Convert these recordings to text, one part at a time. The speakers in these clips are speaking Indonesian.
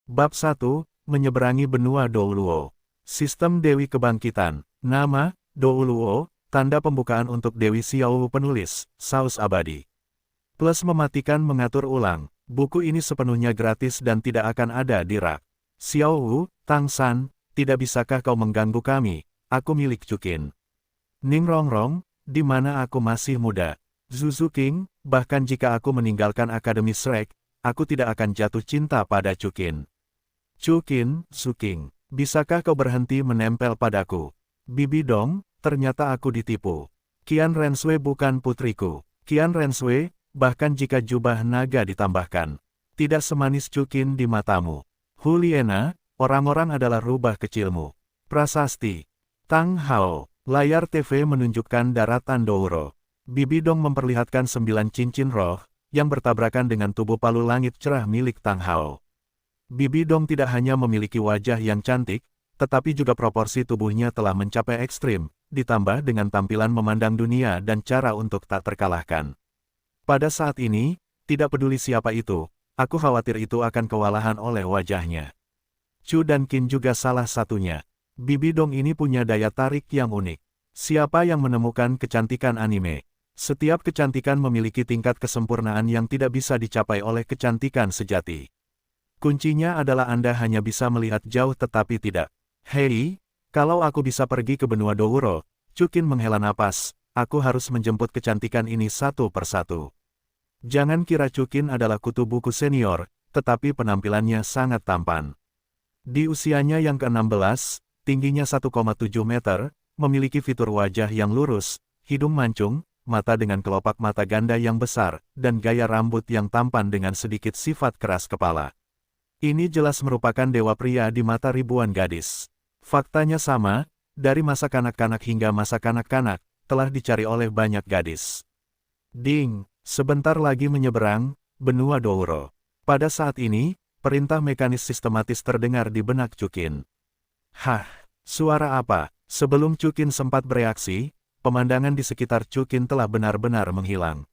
Bab 1, Menyeberangi Benua Douluo. Sistem Dewi Kebangkitan. Nama, Douluo, tanda pembukaan untuk Dewi Xiaowu penulis, Saus Abadi. Plus mematikan mengatur ulang. Buku ini sepenuhnya gratis dan tidak akan ada di rak. Xiaowu, Tang San, tidak bisakah kau mengganggu kami? Aku milik Cukin. Ning Rongrong, di mana aku masih muda. Zuzu King, bahkan jika aku meninggalkan Akademi Shrek, aku tidak akan jatuh cinta pada Cukin. Cukin, Suking, bisakah kau berhenti menempel padaku? Bibi Dong, ternyata aku ditipu. Qian Renshui bukan putriku. Qian Renshui, bahkan jika jubah naga ditambahkan, tidak semanis Cukin di matamu. Huliena, orang-orang adalah rubah kecilmu. Prasasti. Tang Hao, layar TV menunjukkan daratan Douro. Bibi Dong memperlihatkan 9 cincin roh, yang bertabrakan dengan tubuh palu langit cerah milik Tang Hao. Bibi Dong tidak hanya memiliki wajah yang cantik, tetapi juga proporsi tubuhnya telah mencapai ekstrim, ditambah dengan tampilan memandang dunia dan cara untuk tak terkalahkan. Pada saat ini, tidak peduli siapa itu, aku khawatir itu akan kewalahan oleh wajahnya. Chu dan Qin juga salah satunya. Bibi Dong ini punya daya tarik yang unik. Siapa yang menemukan kecantikan anime? Setiap kecantikan memiliki tingkat kesempurnaan yang tidak bisa dicapai oleh kecantikan sejati. Kuncinya adalah Anda hanya bisa melihat jauh tetapi tidak. Hei, kalau aku bisa pergi ke benua Douro, Cukin menghela napas, aku harus menjemput kecantikan ini satu persatu. Jangan kira Cukin adalah kutu buku senior, tetapi penampilannya sangat tampan. Di usianya yang ke-16, tingginya 1,7 meter, memiliki fitur wajah yang lurus, hidung mancung, mata dengan kelopak mata ganda yang besar, dan gaya rambut yang tampan dengan sedikit sifat keras kepala. Ini jelas merupakan dewa pria di mata ribuan gadis. Faktanya sama, dari masa kanak-kanak hingga masa kanak-kanak, telah dicari oleh banyak gadis. Ding, sebentar lagi menyeberang, benua Douro. Pada saat ini, perintah mekanis sistematis terdengar di benak Cukin. Hah, suara apa? Sebelum Cukin sempat bereaksi, pemandangan di sekitar Cukin telah benar-benar menghilang.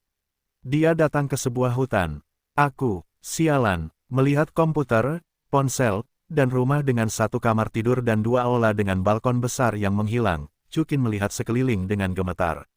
Dia datang ke sebuah hutan. Aku, sialan. Melihat komputer, ponsel, dan rumah dengan satu kamar tidur dan 2 aula dengan balkon besar yang menghilang, Cukin melihat sekeliling dengan gemetar.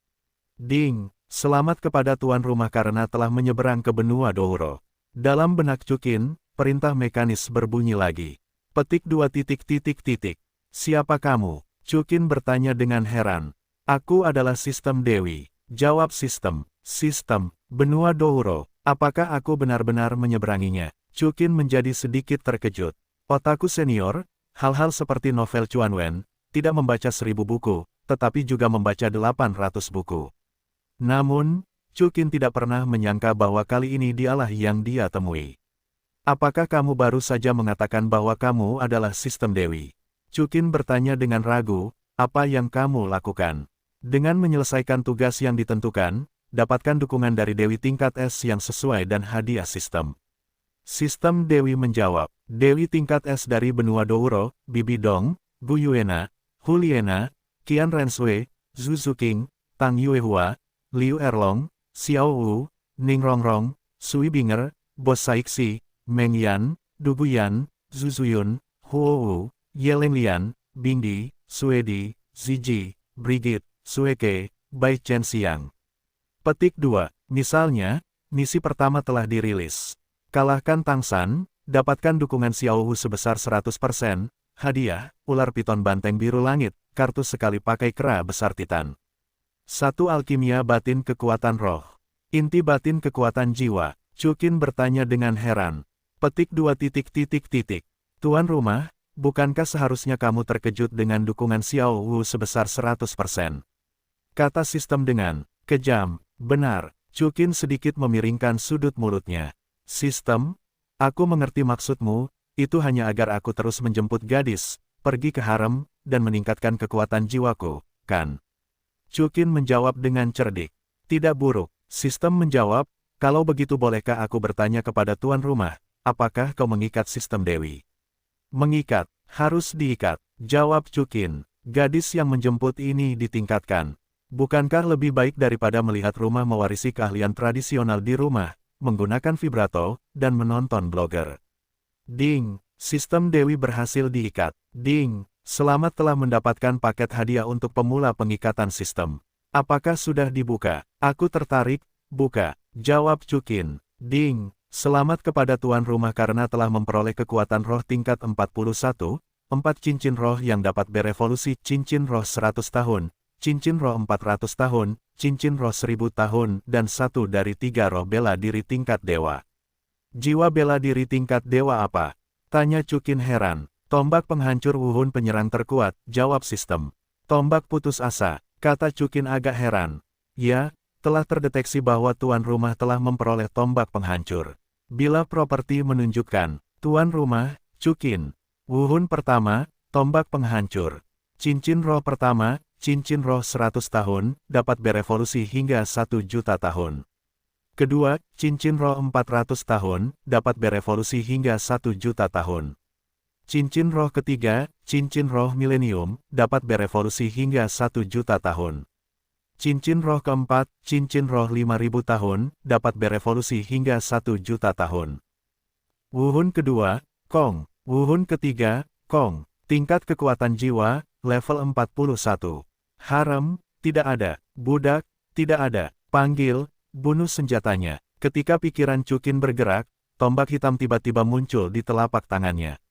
Ding, selamat kepada tuan rumah karena telah menyeberang ke benua Douro. Dalam benak Cukin, perintah mekanis berbunyi lagi. Petik 2 titik. Siapa kamu? Cukin bertanya dengan heran. Aku adalah sistem Dewi. Jawab sistem. Sistem, benua Douro. Apakah aku benar-benar menyeberanginya? Cukin menjadi sedikit terkejut. Otaku senior, hal-hal seperti novel Chuan Wen, tidak membaca 1000 buku, tetapi juga membaca 800 buku. Namun, Cukin tidak pernah menyangka bahwa kali ini dialah yang dia temui. Apakah kamu baru saja mengatakan bahwa kamu adalah sistem Dewi? Cukin bertanya dengan ragu, apa yang kamu lakukan? Dengan menyelesaikan tugas yang ditentukan, dapatkan dukungan dari Dewi tingkat S yang sesuai dan hadiah sistem. Sistem Dewi menjawab, Dewi tingkat S dari benua Douro, Bibi Dong, Gu Yuena, Huliena, Qian Renshui, Zuzu King, Tang Yuehua, Liu Erlong, Xiao Wu, Ning Rongrong, Sui Binger, Bos Saixi, Meng Yan, Du Guyan, Zuzuyun, Huo Wu, Yeleng Lian, Bingdi, Suedi, Ziji, Brigit, Sueke, Bai Chen Xiang. Petik 2. Misalnya, misi pertama telah dirilis. Kalahkan Tang San, dapatkan dukungan Xiaowu sebesar 100%, hadiah, ular piton banteng biru langit, kartu sekali pakai kera besar titan. 1 Alkimia batin kekuatan roh. Inti batin kekuatan jiwa. Cukin bertanya dengan heran. Petik 2 titik. Tuan rumah, bukankah seharusnya kamu terkejut dengan dukungan Xiaowu sebesar 100%? Kata sistem dengan kejam. Benar, Cukin sedikit memiringkan sudut mulutnya. Sistem, aku mengerti maksudmu, itu hanya agar aku terus menjemput gadis, pergi ke harem, dan meningkatkan kekuatan jiwaku, kan? Cukin menjawab dengan cerdik. Tidak buruk, sistem menjawab, kalau begitu bolehkah aku bertanya kepada tuan rumah, apakah kau mengikat sistem Dewi? Mengikat, harus diikat, jawab Cukin. Gadis yang menjemput ini ditingkatkan. Bukankah lebih baik daripada melihat rumah mewarisi keahlian tradisional di rumah, menggunakan vibrato, dan menonton blogger? Ding, Sistem Dewi berhasil diikat. Ding, selamat telah mendapatkan paket hadiah untuk pemula pengikatan sistem. Apakah sudah dibuka? Aku tertarik, buka. Jawab Chukin. Ding, selamat kepada tuan rumah karena telah memperoleh kekuatan roh tingkat 41, 4 cincin roh yang dapat berevolusi, cincin roh 100 tahun, cincin roh 400 tahun, cincin roh 1000 tahun, dan 1 dari 3 roh bela diri tingkat dewa. Jiwa bela diri tingkat dewa apa? Tanya Chukin heran. Tombak penghancur wuhun penyerang terkuat, jawab sistem. Tombak putus asa, kata Chukin agak heran. Ya, telah terdeteksi bahwa tuan rumah telah memperoleh tombak penghancur. Bila properti menunjukkan, tuan rumah, Chukin. Wuhun pertama, tombak penghancur. Cincin roh pertama, cincin roh 100 tahun, dapat berevolusi hingga 1 juta tahun. Kedua, cincin roh 400 tahun, dapat berevolusi hingga 1 juta tahun. Cincin roh ketiga, cincin roh milenium, dapat berevolusi hingga 1 juta tahun. Cincin roh keempat, cincin roh 5000 tahun, dapat berevolusi hingga 1 juta tahun. Wuhun kedua, Kong. Wuhun ketiga, Kong. Tingkat kekuatan jiwa, level 41. Harem, tidak ada. Budak, tidak ada. Panggil, bunuh senjatanya. Ketika pikiran Chukin bergerak, tombak hitam tiba-tiba muncul di telapak tangannya.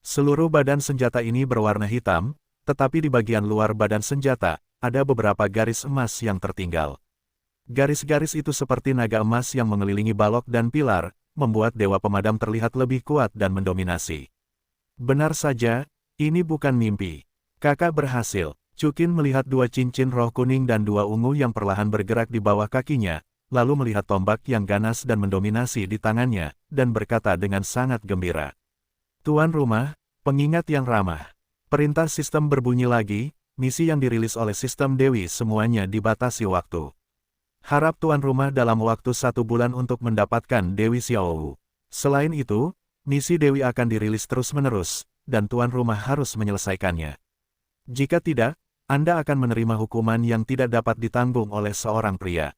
Seluruh badan senjata ini berwarna hitam, tetapi di bagian luar badan senjata, ada beberapa garis emas yang tertinggal. Garis-garis itu seperti naga emas yang mengelilingi balok dan pilar, membuat dewa pemadam terlihat lebih kuat dan mendominasi. Benar saja, ini bukan mimpi. Kakak berhasil. Chukin melihat 2 cincin roh kuning dan 2 ungu yang perlahan bergerak di bawah kakinya, lalu melihat tombak yang ganas dan mendominasi di tangannya, dan berkata dengan sangat gembira. Tuan rumah, pengingat yang ramah. Perintah sistem berbunyi lagi, misi yang dirilis oleh sistem Dewi semuanya dibatasi waktu. Harap tuan rumah dalam waktu 1 bulan untuk mendapatkan Dewi Xiaowu. Selain itu, misi Dewi akan dirilis terus-menerus, dan tuan rumah harus menyelesaikannya. Jika tidak, Anda akan menerima hukuman yang tidak dapat ditanggung oleh seorang pria.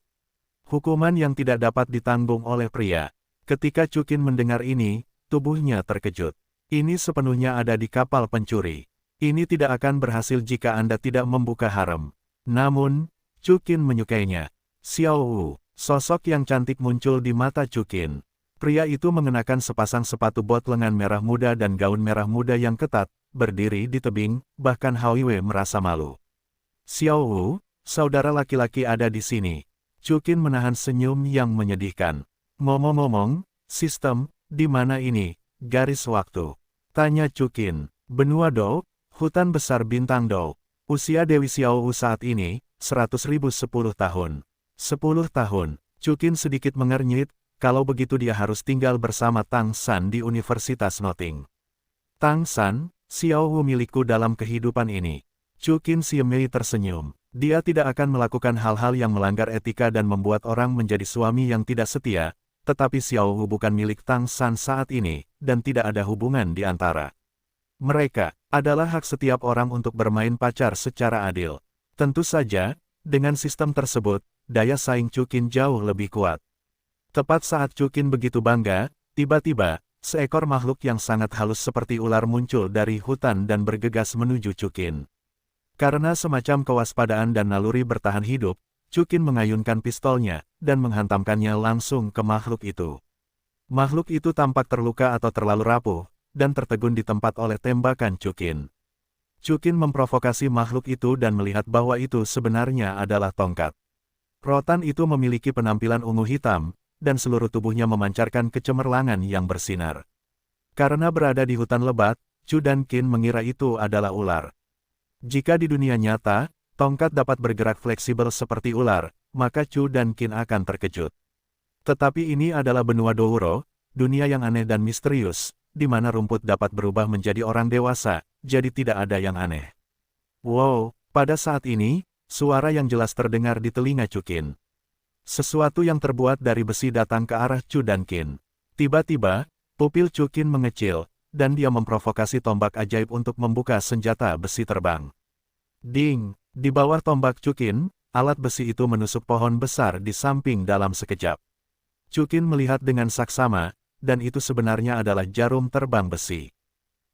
Hukuman yang tidak dapat ditanggung oleh pria. Ketika Chukin mendengar ini, tubuhnya terkejut. Ini sepenuhnya ada di kapal pencuri. Ini tidak akan berhasil jika Anda tidak membuka harem. Namun, Chukin menyukainya. Xiaowu, sosok yang cantik muncul di mata Chukin. Pria itu mengenakan sepasang sepatu bot lengan merah muda dan gaun merah muda yang ketat, berdiri di tebing, bahkan Hauiwei merasa malu. Xiaowu, saudara laki-laki ada di sini. Chukin menahan senyum yang menyedihkan. Ngomong-ngomong, sistem, di mana ini? Garis waktu. Tanya Chukin. Benua Dou, hutan besar bintang Dou. Usia Dewi Xiaowu saat ini, 100.010 tahun. 10 tahun. Chukin sedikit mengernyit, kalau begitu dia harus tinggal bersama Tang San di Universitas Noting. Tang San, Xiaowu milikku dalam kehidupan ini. Chukin Siemei tersenyum. Dia tidak akan melakukan hal-hal yang melanggar etika dan membuat orang menjadi suami yang tidak setia, tetapi Xiaowu bukan milik Tang San saat ini, dan tidak ada hubungan di antara mereka. Adalah hak setiap orang untuk bermain pacar secara adil. Tentu saja, dengan sistem tersebut, daya saing Chukin jauh lebih kuat. Tepat saat Chukin begitu bangga, tiba-tiba, seekor makhluk yang sangat halus seperti ular muncul dari hutan dan bergegas menuju Chukin. Karena semacam kewaspadaan dan naluri bertahan hidup, Chukin mengayunkan pistolnya, dan menghantamkannya langsung ke makhluk itu. Makhluk itu tampak terluka atau terlalu rapuh, dan tertegun di tempat oleh tembakan Chukin. Chukin memprovokasi makhluk itu dan melihat bahwa itu sebenarnya adalah tongkat. Rotan itu memiliki penampilan ungu hitam, dan seluruh tubuhnya memancarkan kecemerlangan yang bersinar. Karena berada di hutan lebat, Chu dan Qin mengira itu adalah ular. Jika di dunia nyata, tongkat dapat bergerak fleksibel seperti ular, maka Chu dan Qin akan terkejut. Tetapi ini adalah benua Douro, dunia yang aneh dan misterius, di mana rumput dapat berubah menjadi orang dewasa, jadi tidak ada yang aneh. Wow, pada saat ini, suara yang jelas terdengar di telinga Chukin. Sesuatu yang terbuat dari besi datang ke arah Chu dan Qin. Tiba-tiba, pupil Chukin mengecil, dan dia memprovokasi tombak ajaib untuk membuka senjata besi terbang. Ding! Di bawah tombak Chukin, alat besi itu menusuk pohon besar di samping dalam sekejap. Chukin melihat dengan saksama, dan itu sebenarnya adalah jarum terbang besi.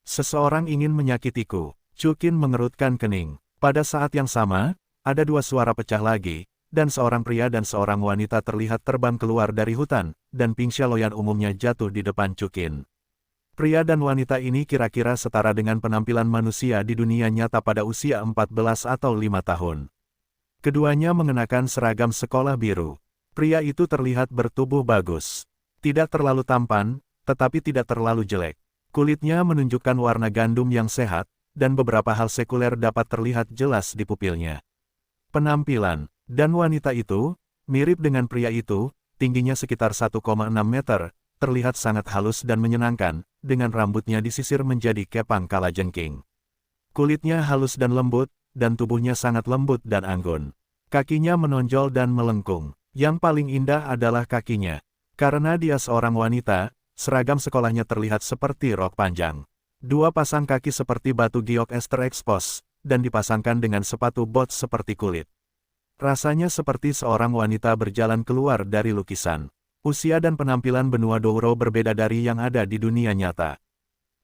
Seseorang ingin menyakitiku. Chukin mengerutkan kening. Pada saat yang sama, ada dua suara pecah lagi, dan seorang pria dan seorang wanita terlihat terbang keluar dari hutan, dan Ping Xiaoloyan umumnya jatuh di depan Chukin. Pria dan wanita ini kira-kira setara dengan penampilan manusia di dunia nyata pada usia 14 atau 5 tahun. Keduanya mengenakan seragam sekolah biru. Pria itu terlihat bertubuh bagus. Tidak terlalu tampan, tetapi tidak terlalu jelek. Kulitnya menunjukkan warna gandum yang sehat, dan beberapa hal sekuler dapat terlihat jelas di pupilnya. Penampilan, dan wanita itu, mirip dengan pria itu, tingginya sekitar 1,6 meter, terlihat sangat halus dan menyenangkan, dengan rambutnya disisir menjadi kepang kalajengking. Kulitnya halus dan lembut, dan tubuhnya sangat lembut dan anggun. Kakinya menonjol dan melengkung. Yang paling indah adalah kakinya. Karena dia seorang wanita, seragam sekolahnya terlihat seperti rok panjang. Dua pasang kaki seperti batu giok es terekspos, dan dipasangkan dengan sepatu bot seperti kulit. Rasanya seperti seorang wanita berjalan keluar dari lukisan. Usia dan penampilan benua Douro berbeda dari yang ada di dunia nyata.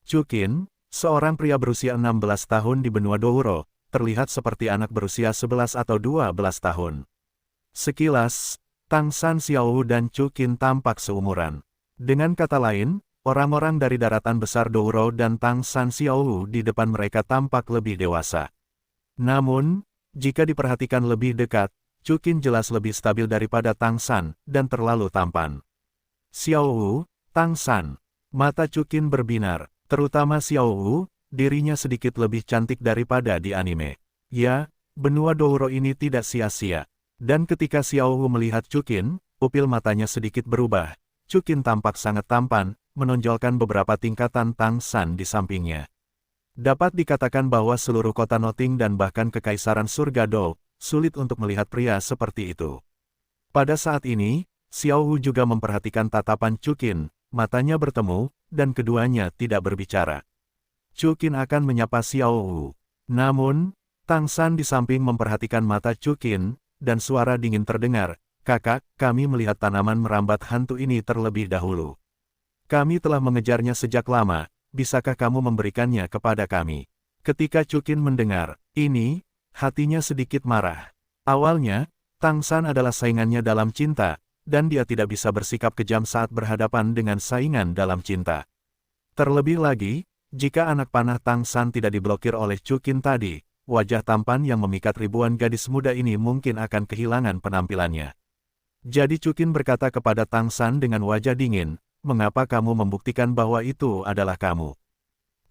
Chukin, seorang pria berusia 16 tahun di benua Douro, terlihat seperti anak berusia 11 atau 12 tahun. Sekilas, Tang San Xiaowu dan Chukin tampak seumuran. Dengan kata lain, orang-orang dari daratan besar Douro dan Tang San Xiaowu di depan mereka tampak lebih dewasa. Namun, jika diperhatikan lebih dekat, Chukin jelas lebih stabil daripada Tang San, dan terlalu tampan. Xiaowu, Tang San. Mata Chukin berbinar, terutama Xiaowu, dirinya sedikit lebih cantik daripada di anime. Ya, benua Douro ini tidak sia-sia. Dan ketika Xiaowu melihat Chukin, pupil matanya sedikit berubah. Chukin tampak sangat tampan, menonjolkan beberapa tingkatan Tang San di sampingnya. Dapat dikatakan bahwa seluruh kota Noting dan bahkan Kekaisaran Surga Dou, sulit untuk melihat pria seperti itu. Pada saat ini, Xiaowu juga memperhatikan tatapan Chukin, matanya bertemu, dan keduanya tidak berbicara. Chukin akan menyapa Xiaowu. Namun, Tang San di samping memperhatikan mata Chukin, dan suara dingin terdengar, "Kakak, kami melihat tanaman merambat hantu ini terlebih dahulu. Kami telah mengejarnya sejak lama, bisakah kamu memberikannya kepada kami?" Ketika Chukin mendengar ini, hatinya sedikit marah. Awalnya, Tang San adalah saingannya dalam cinta, dan dia tidak bisa bersikap kejam saat berhadapan dengan saingan dalam cinta. Terlebih lagi, jika anak panah Tang San tidak diblokir oleh Chukin tadi, wajah tampan yang memikat ribuan gadis muda ini mungkin akan kehilangan penampilannya. Jadi Chukin berkata kepada Tang San dengan wajah dingin, "Mengapa kamu membuktikan bahwa itu adalah kamu?"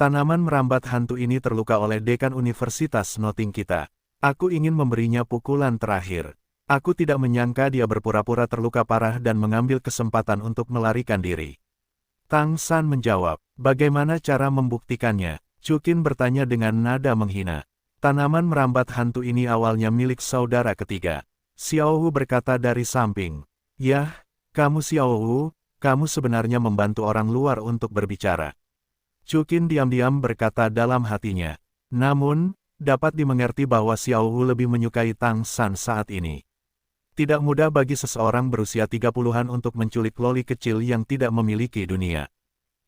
Tanaman merambat hantu ini terluka oleh dekan Universitas Noting kita. Aku ingin memberinya pukulan terakhir. Aku tidak menyangka dia berpura-pura terluka parah dan mengambil kesempatan untuk melarikan diri. Tang San menjawab, "Bagaimana cara membuktikannya?" Chukin bertanya dengan nada menghina. Tanaman merambat hantu ini awalnya milik saudara ketiga. Xiaowu berkata dari samping, "Yah, kamu Xiaowu, kamu sebenarnya membantu orang luar untuk berbicara." Chukin diam-diam berkata dalam hatinya. Namun, dapat dimengerti bahwa Xiaowu lebih menyukai Tang San saat ini. Tidak mudah bagi seseorang berusia 30-an untuk menculik loli kecil yang tidak memiliki dunia.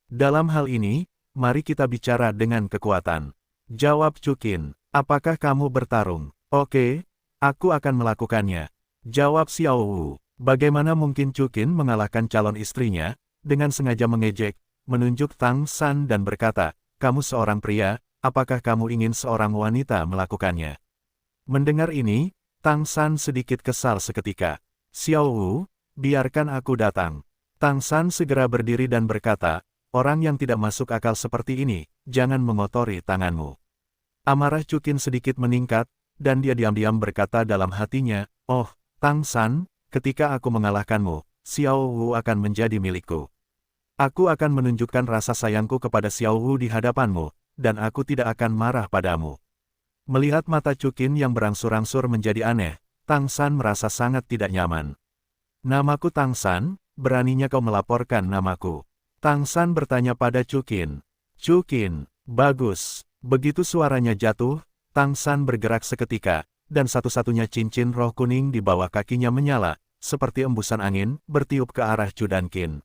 Dalam hal ini, mari kita bicara dengan kekuatan. Jawab Chukin, "Apakah kamu bertarung?" "Oke, aku akan melakukannya." Jawab Xiaowu. Bagaimana mungkin Chukin mengalahkan calon istrinya? Dengan sengaja mengejek, menunjuk Tang San dan berkata, "Kamu seorang pria, apakah kamu ingin seorang wanita melakukannya?" Mendengar ini, Tang San sedikit kesal seketika. "Xiaowu, biarkan aku datang." Tang San segera berdiri dan berkata, "Orang yang tidak masuk akal seperti ini, jangan mengotori tanganmu." Amarah Chukin sedikit meningkat, dan dia diam-diam berkata dalam hatinya, "Oh, Tang San, ketika aku mengalahkanmu, Xiaowu akan menjadi milikku. Aku akan menunjukkan rasa sayangku kepada Xiaowu di hadapanmu, dan aku tidak akan marah padamu." Melihat mata Chukin yang berangsur-angsur menjadi aneh, Tang San merasa sangat tidak nyaman. "Namaku Tang San, beraninya kau melaporkan namaku?" Tang San bertanya pada Chukin. "Chukin, bagus." Begitu suaranya jatuh, Tang San bergerak seketika, dan satu-satunya cincin roh kuning di bawah kakinya menyala, seperti embusan angin, bertiup ke arah Chudankin.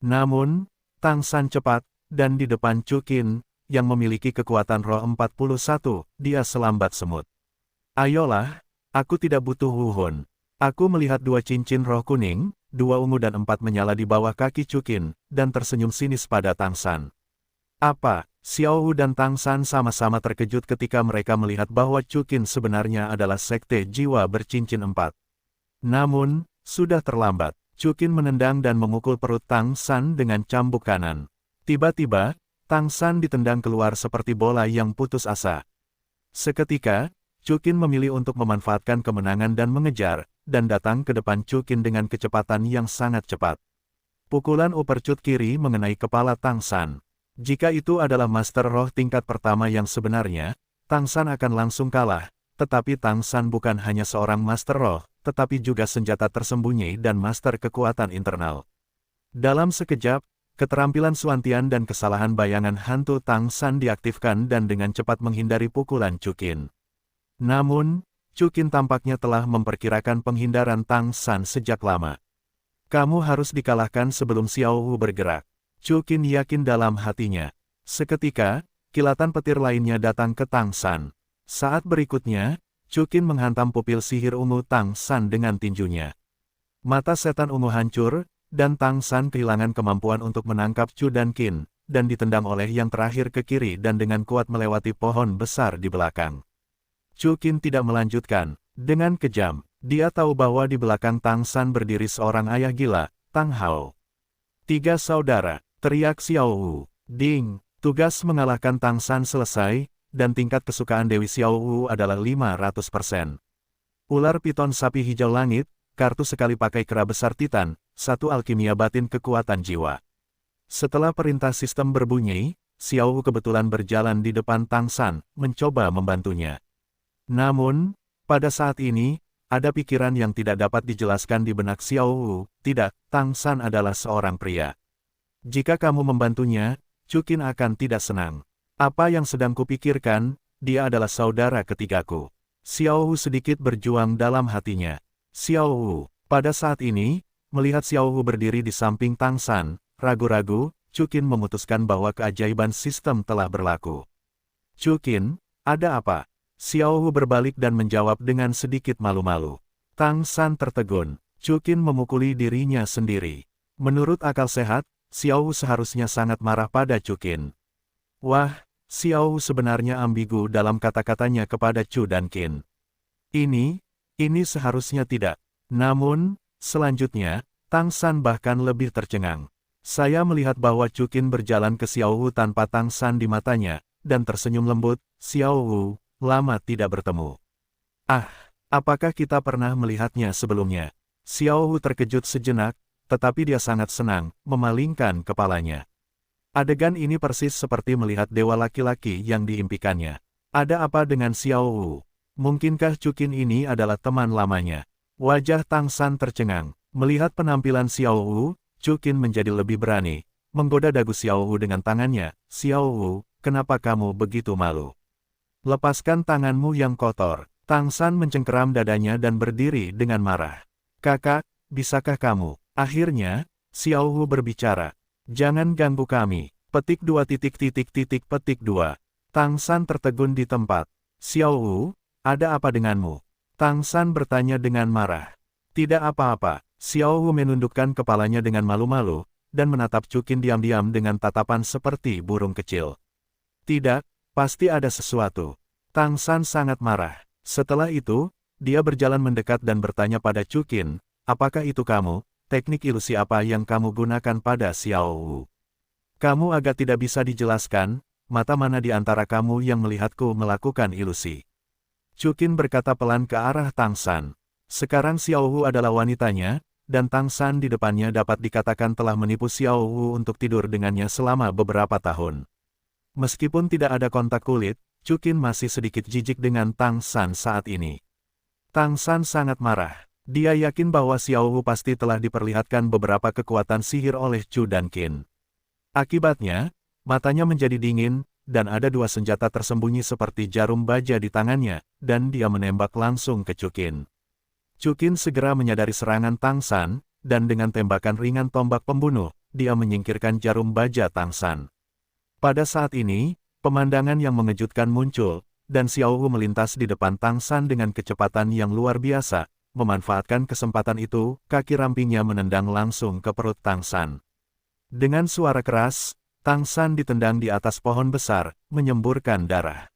Namun, Tang San cepat, dan di depan Chukin, yang memiliki kekuatan roh 41, dia selambat semut. Ayolah, aku tidak butuh Wuhun. Aku melihat 2 cincin roh kuning, 2 ungu dan 4 menyala di bawah kaki Chukin, dan tersenyum sinis pada Tang San. Apa? Xiao Wu dan Tang San sama-sama terkejut ketika mereka melihat bahwa Chukin sebenarnya adalah sekte jiwa bercincin 4. Namun, sudah terlambat. Chukin menendang dan memukul perut Tang San dengan cambuk kanan. Tiba-tiba, Tang San ditendang keluar seperti bola yang putus asa. Seketika, Chukin memilih untuk memanfaatkan kemenangan dan mengejar, dan datang ke depan Chukin dengan kecepatan yang sangat cepat. Pukulan uppercut kiri mengenai kepala Tang San. Jika itu adalah Master Roh tingkat pertama yang sebenarnya, Tang San akan langsung kalah, tetapi Tang San bukan hanya seorang Master Roh, tetapi juga senjata tersembunyi dan Master kekuatan internal. Dalam sekejap, keterampilan Suantian dan kesalahan bayangan hantu Tang San diaktifkan dan dengan cepat menghindari pukulan Chukin. Namun, Chukin tampaknya telah memperkirakan penghindaran Tang San sejak lama. Kamu harus dikalahkan sebelum Xiao Wu bergerak. Chukin yakin dalam hatinya. Seketika, kilatan petir lainnya datang ke Tang San. Saat berikutnya, Chukin menghantam pupil sihir ungu Tang San dengan tinjunya. Mata setan ungu hancur, dan Tang San kehilangan kemampuan untuk menangkap Chu dan Qin, dan ditendang oleh yang terakhir ke kiri dan dengan kuat melewati pohon besar di belakang. Chukin tidak melanjutkan. Dengan kejam, dia tahu bahwa di belakang Tang San berdiri seorang ayah gila, Tang Hao. 3 saudara, teriak Xiao Wu. Ding, tugas mengalahkan Tang San selesai, dan tingkat kesukaan Dewi Xiao Wu adalah 500%. Ular piton sapi hijau langit, kartu sekali pakai kera besar Titan, 1 alkimia batin kekuatan jiwa. Setelah perintah sistem berbunyi, Xiao Wu kebetulan berjalan di depan Tang San, mencoba membantunya. Namun, pada saat ini, ada pikiran yang tidak dapat dijelaskan di benak Xiao Wu. Tidak, Tang San adalah seorang pria. Jika kamu membantunya, Chukin akan tidak senang. Apa yang sedang kupikirkan, dia adalah saudara ketigaku. Xiao Wu sedikit berjuang dalam hatinya. Xiao Wu, pada saat ini, melihat Xiao Wu berdiri di samping Tang San, ragu-ragu, Chukin memutuskan bahwa keajaiban sistem telah berlaku. Chukin, ada apa? Xiao Wu berbalik dan menjawab dengan sedikit malu-malu. Tang San tertegun. Chukin memukuli dirinya sendiri. Menurut akal sehat, Xiao Wu seharusnya sangat marah pada Chukin. Wah, Xiao Wu sebenarnya ambigu dalam kata-katanya kepada Chu dan Qin. Ini seharusnya tidak. Namun, selanjutnya, Tang San bahkan lebih tercengang. Saya melihat bahwa Chukin berjalan ke Xiao Wu tanpa Tang San di matanya, dan tersenyum lembut. Xiao Wu, lama tidak bertemu. Ah, apakah kita pernah melihatnya sebelumnya? Xiao Wu terkejut sejenak, tetapi dia sangat senang, memalingkan kepalanya. Adegan ini persis seperti melihat dewa laki-laki yang diimpikannya. Ada apa dengan Xiao Wu? Mungkinkah Chukin ini adalah teman lamanya? Wajah Tang San tercengang. Melihat penampilan Xiao Wu, Chukin menjadi lebih berani, menggoda dagu Xiao Wu dengan tangannya. Xiao Wu, kenapa kamu begitu malu? Lepaskan tanganmu yang kotor. Tang San mencengkeram dadanya dan berdiri dengan marah. Kakak, bisakah kamu? Akhirnya, Xiao Wu berbicara. Jangan ganggu kami. Petik 2 petik 2. Tang San tertegun di tempat. Xiao Wu, ada apa denganmu? Tang San bertanya dengan marah. Tidak apa-apa. Xiao Wu menundukkan kepalanya dengan malu-malu, dan menatap Chukin diam-diam dengan tatapan seperti burung kecil. Tidak. Pasti ada sesuatu. Tang San sangat marah. Setelah itu, dia berjalan mendekat dan bertanya pada Chukin, apakah itu kamu? Teknik ilusi apa yang kamu gunakan pada Xiao Wu? Kamu agak tidak bisa dijelaskan, mata mana di antara kamu yang melihatku melakukan ilusi? Chukin berkata pelan ke arah Tang San. Sekarang Xiao Wu adalah wanitanya, dan Tang San di depannya dapat dikatakan telah menipu Xiao Wu untuk tidur dengannya selama beberapa tahun. Meskipun tidak ada kontak kulit, Chukin masih sedikit jijik dengan Tang San saat ini. Tang San sangat marah. Dia yakin bahwa Xiao Wu pasti telah diperlihatkan beberapa kekuatan sihir oleh Chu dan Qin. Akibatnya, matanya menjadi dingin, dan ada 2 senjata tersembunyi seperti jarum baja di tangannya, dan dia menembak langsung ke Chukin. Chukin segera menyadari serangan Tang San, dan dengan tembakan ringan tombak pembunuh, dia menyingkirkan jarum baja Tang San. Pada saat ini, pemandangan yang mengejutkan muncul, dan Xiao Wu melintas di depan Tang San dengan kecepatan yang luar biasa. Memanfaatkan kesempatan itu, kaki rampingnya menendang langsung ke perut Tang San. Dengan suara keras, Tang San ditendang di atas pohon besar, menyemburkan darah.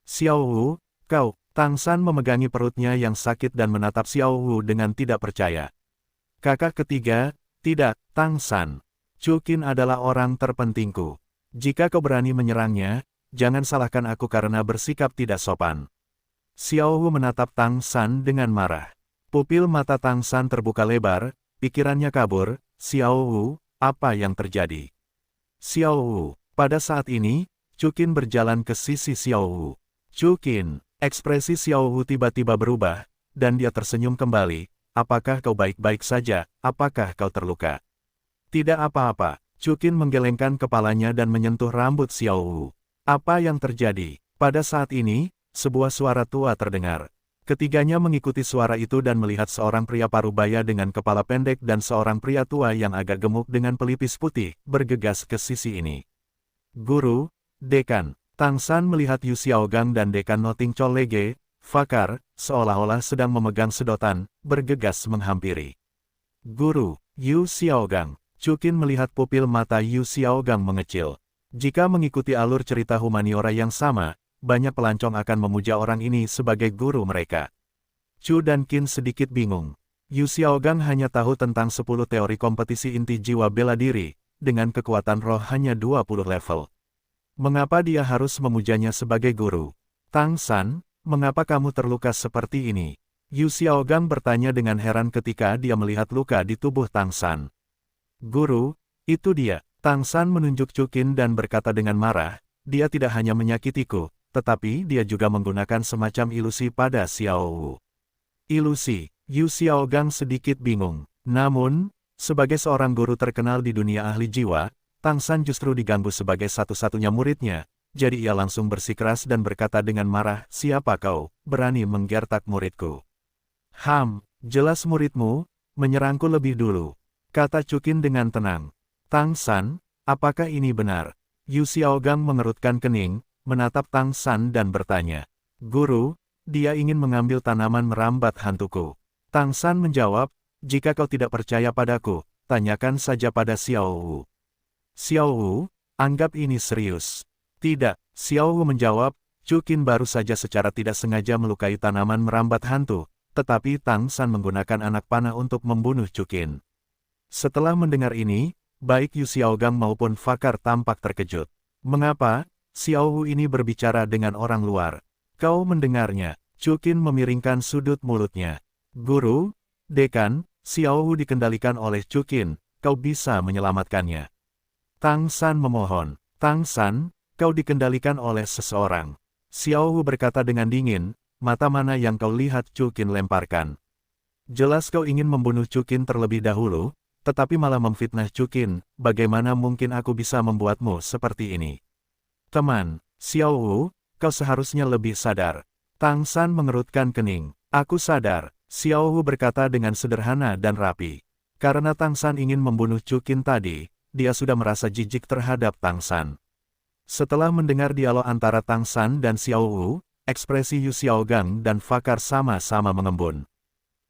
Xiao Wu, kau, Tang San memegangi perutnya yang sakit dan menatap Xiao Wu dengan tidak percaya. Kakak ketiga, tidak, Tang San. Chu Qin adalah orang terpentingku. Jika kau berani menyerangnya, jangan salahkan aku karena bersikap tidak sopan. Xiao Wu menatap Tang San dengan marah. Pupil mata Tang San terbuka lebar, pikirannya kabur. Xiao Wu, apa yang terjadi? Xiao Wu, pada saat ini, Chu Qin berjalan ke sisi Xiao Wu. Chu Qin, ekspresi Xiao Wu tiba-tiba berubah, dan dia tersenyum kembali. Apakah kau baik-baik saja? Apakah kau terluka? Tidak apa-apa. Chu Qin menggelengkan kepalanya dan menyentuh rambut Xiao Wu. Apa yang terjadi? Pada saat ini, sebuah suara tua terdengar. Ketiganya mengikuti suara itu dan melihat seorang pria parubaya dengan kepala pendek dan seorang pria tua yang agak gemuk dengan pelipis putih, bergegas ke sisi ini. Guru, Dekan. Tang San melihat Yu Xiaogang dan Dekan Noting Chol Lege, Fakar, seolah-olah sedang memegang sedotan, bergegas menghampiri. Guru, Yu Xiaogang. Chu Qin melihat pupil mata Yu Xiaogang mengecil. Jika mengikuti alur cerita humaniora yang sama, banyak pelancong akan memuja orang ini sebagai guru mereka. Chu dan Qin sedikit bingung. Yu Xiaogang hanya tahu tentang 10 teori kompetisi inti jiwa bela diri, dengan kekuatan roh hanya 20 level. Mengapa dia harus memujanya sebagai guru? Tang San, mengapa kamu terluka seperti ini? Yu Xiaogang bertanya dengan heran ketika dia melihat luka di tubuh Tang San. Guru, itu dia. Tang San menunjuk Chu Qin dan berkata dengan marah, dia tidak hanya menyakitiku, tetapi dia juga menggunakan semacam ilusi pada Xiao Wu. Ilusi, Yu Xiaogang sedikit bingung. Namun, sebagai seorang guru terkenal di dunia ahli jiwa, Tang San justru diganggu sebagai satu-satunya muridnya, jadi ia langsung bersikeras dan berkata dengan marah, siapa kau, berani menggertak muridku? Jelas muridmu, menyerangku lebih dulu. Kata Chu Qin dengan tenang. Tang San, apakah ini benar? Yu Xiaogang mengerutkan kening, menatap Tang San dan bertanya. Guru, dia ingin mengambil tanaman merambat hantuku. Tang San menjawab, jika kau tidak percaya padaku, tanyakan saja pada Xiao Wu. Xiao Wu, anggap ini serius. Tidak, Xiao Wu menjawab, Chu Qin baru saja secara tidak sengaja melukai tanaman merambat hantu, tetapi Tang San menggunakan anak panah untuk membunuh Chu Qin. Setelah mendengar ini, baik Yu Xiaogang maupun Fakar tampak terkejut. Mengapa? Xiao Wu ini berbicara dengan orang luar. Kau mendengarnya. Chu Qin memiringkan sudut mulutnya. Guru, Dekan, Xiao Wu dikendalikan oleh Chu Qin, kau bisa menyelamatkannya. Tang San memohon. Tang San, kau dikendalikan oleh seseorang. Xiao Wu berkata dengan dingin, mata mana yang kau lihat? Chu Qin lemparkan. Jelas kau ingin membunuh Chu Qin terlebih dahulu, tetapi malah memfitnah Chu Qin, bagaimana mungkin aku bisa membuatmu seperti ini? Teman, Xiao Wu, kau seharusnya lebih sadar. Tang San mengerutkan kening. Aku sadar, Xiao Wu berkata dengan sederhana dan rapi. Karena Tang San ingin membunuh Chu Qin tadi, dia sudah merasa jijik terhadap Tang San. Setelah mendengar dialog antara Tang San dan Xiao Wu, ekspresi Yu Xiaogang dan Fakar sama-sama mengembun.